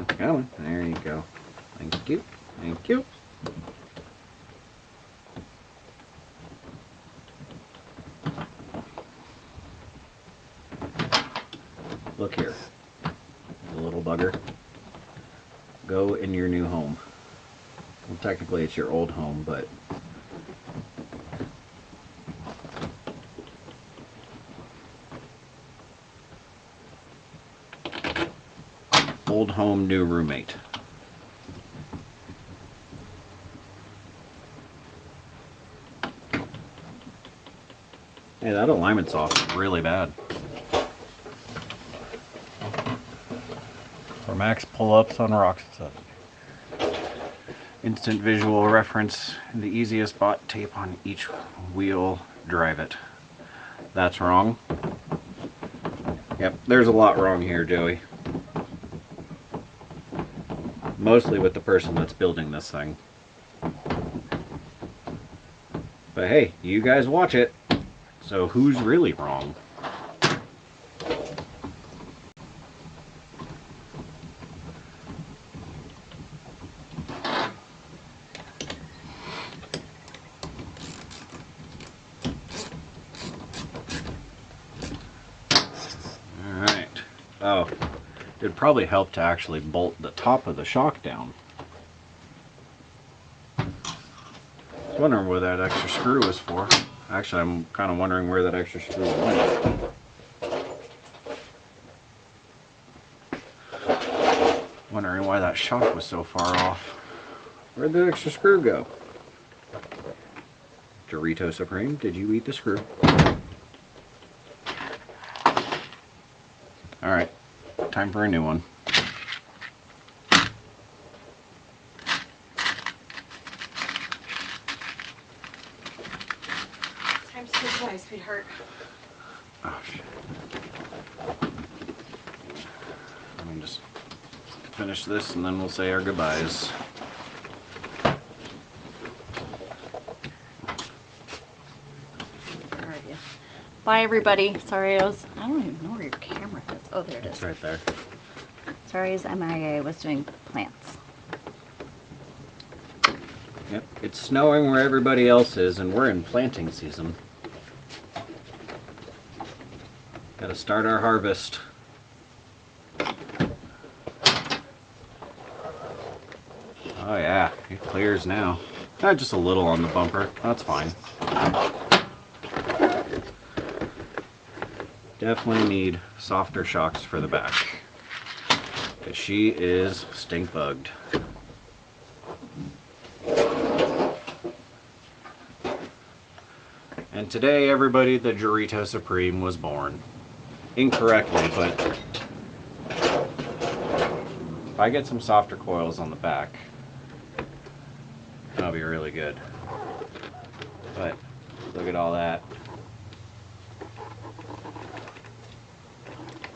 Come on, there you go. Thank you, thank you. Look here, the little bugger. go in your new home. Well, technically it's your old home, but old home, new roommate. Hey, that alignment sauce is really bad. For max pull-ups on rocks and stuff. Instant visual reference, the easiest spot, tape on each wheel, drive it. That's wrong. Yep, there's a lot wrong here, Joey. Mostly with the person that's building this thing. But hey, you guys watch it. So who's really wrong? Alright. Oh, it'd probably help to actually bolt the top of the shock down. I was wondering where that extra screw was for. Actually, I'm kind of wondering where that extra screw went. Wondering why that shock was so far off. Where'd the extra screw go? Dorito Supreme, did you eat the screw? Alright, time for a new one. Time to say goodbye, sweetheart. Oh shit. Let me just finish this and then we'll say our goodbyes. Where are you? Bye, everybody. Sorry, I don't even know where your camera is. Oh, there it is. It's right there. Sorry, his MIA was doing plants. Yep, it's snowing where everybody else is and we're in planting season. Gotta start our harvest. Oh yeah, it clears now. Just a little on the bumper. That's fine. Definitely need softer shocks for the back. Because she is stink bugged. And today, everybody, the Dorito Supreme was born. Incorrectly, but if I get some softer coils on the back, that'll be really good. But look at all that.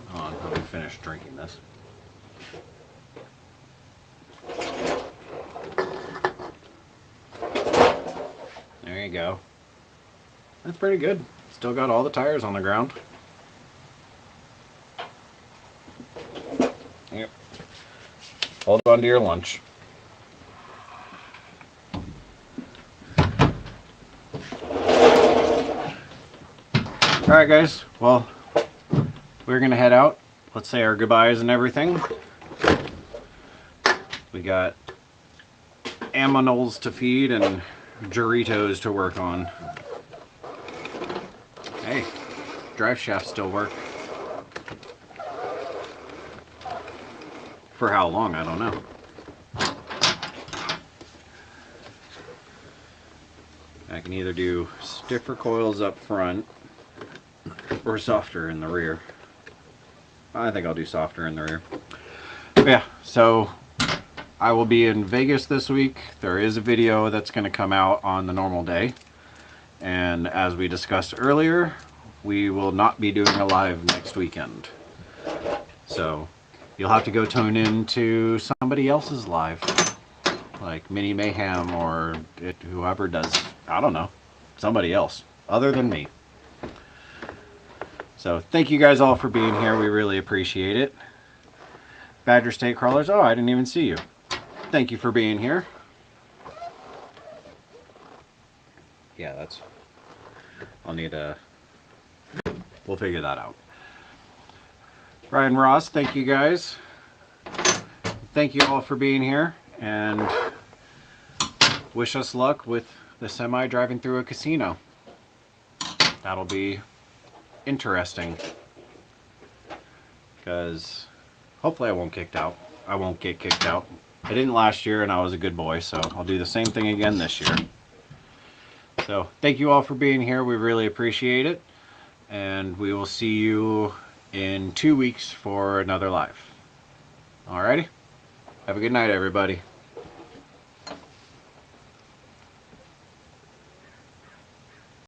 Hold on, let me finish drinking this. There you go. That's pretty good. Still got all the tires on the ground. Yep. Hold on to your lunch. Alright guys, well, we're gonna head out. Let's say our goodbyes and everything. We got aminals to feed and Doritos to work on. Hey, drive shafts still work. For how long, I don't know. I can either do stiffer coils up front or softer in the rear. I think I'll do softer in the rear. But yeah, so I will be in Vegas this week. There is a video that's going to come out on the normal day. And as we discussed earlier, we will not be doing a live next weekend. So you'll have to go tune in to somebody else's live. Like Mini Mayhem or whoever does, I don't know, somebody else other than me. So thank you guys all for being here. We really appreciate it. Badger State Crawlers, oh, I didn't even see you. Thank you for being here. Yeah, I'll need we'll figure that out. Ryan Ross, thank you guys. thank you all for being here, and wish us luck with the semi driving through a casino. That'll be interesting, because hopefully I won't get kicked out. I didn't last year and I was a good boy, so I'll do the same thing again this year. So thank you all for being here. We really appreciate it, and we will see you in 2 weeks for another live. Alrighty, have a good night, everybody.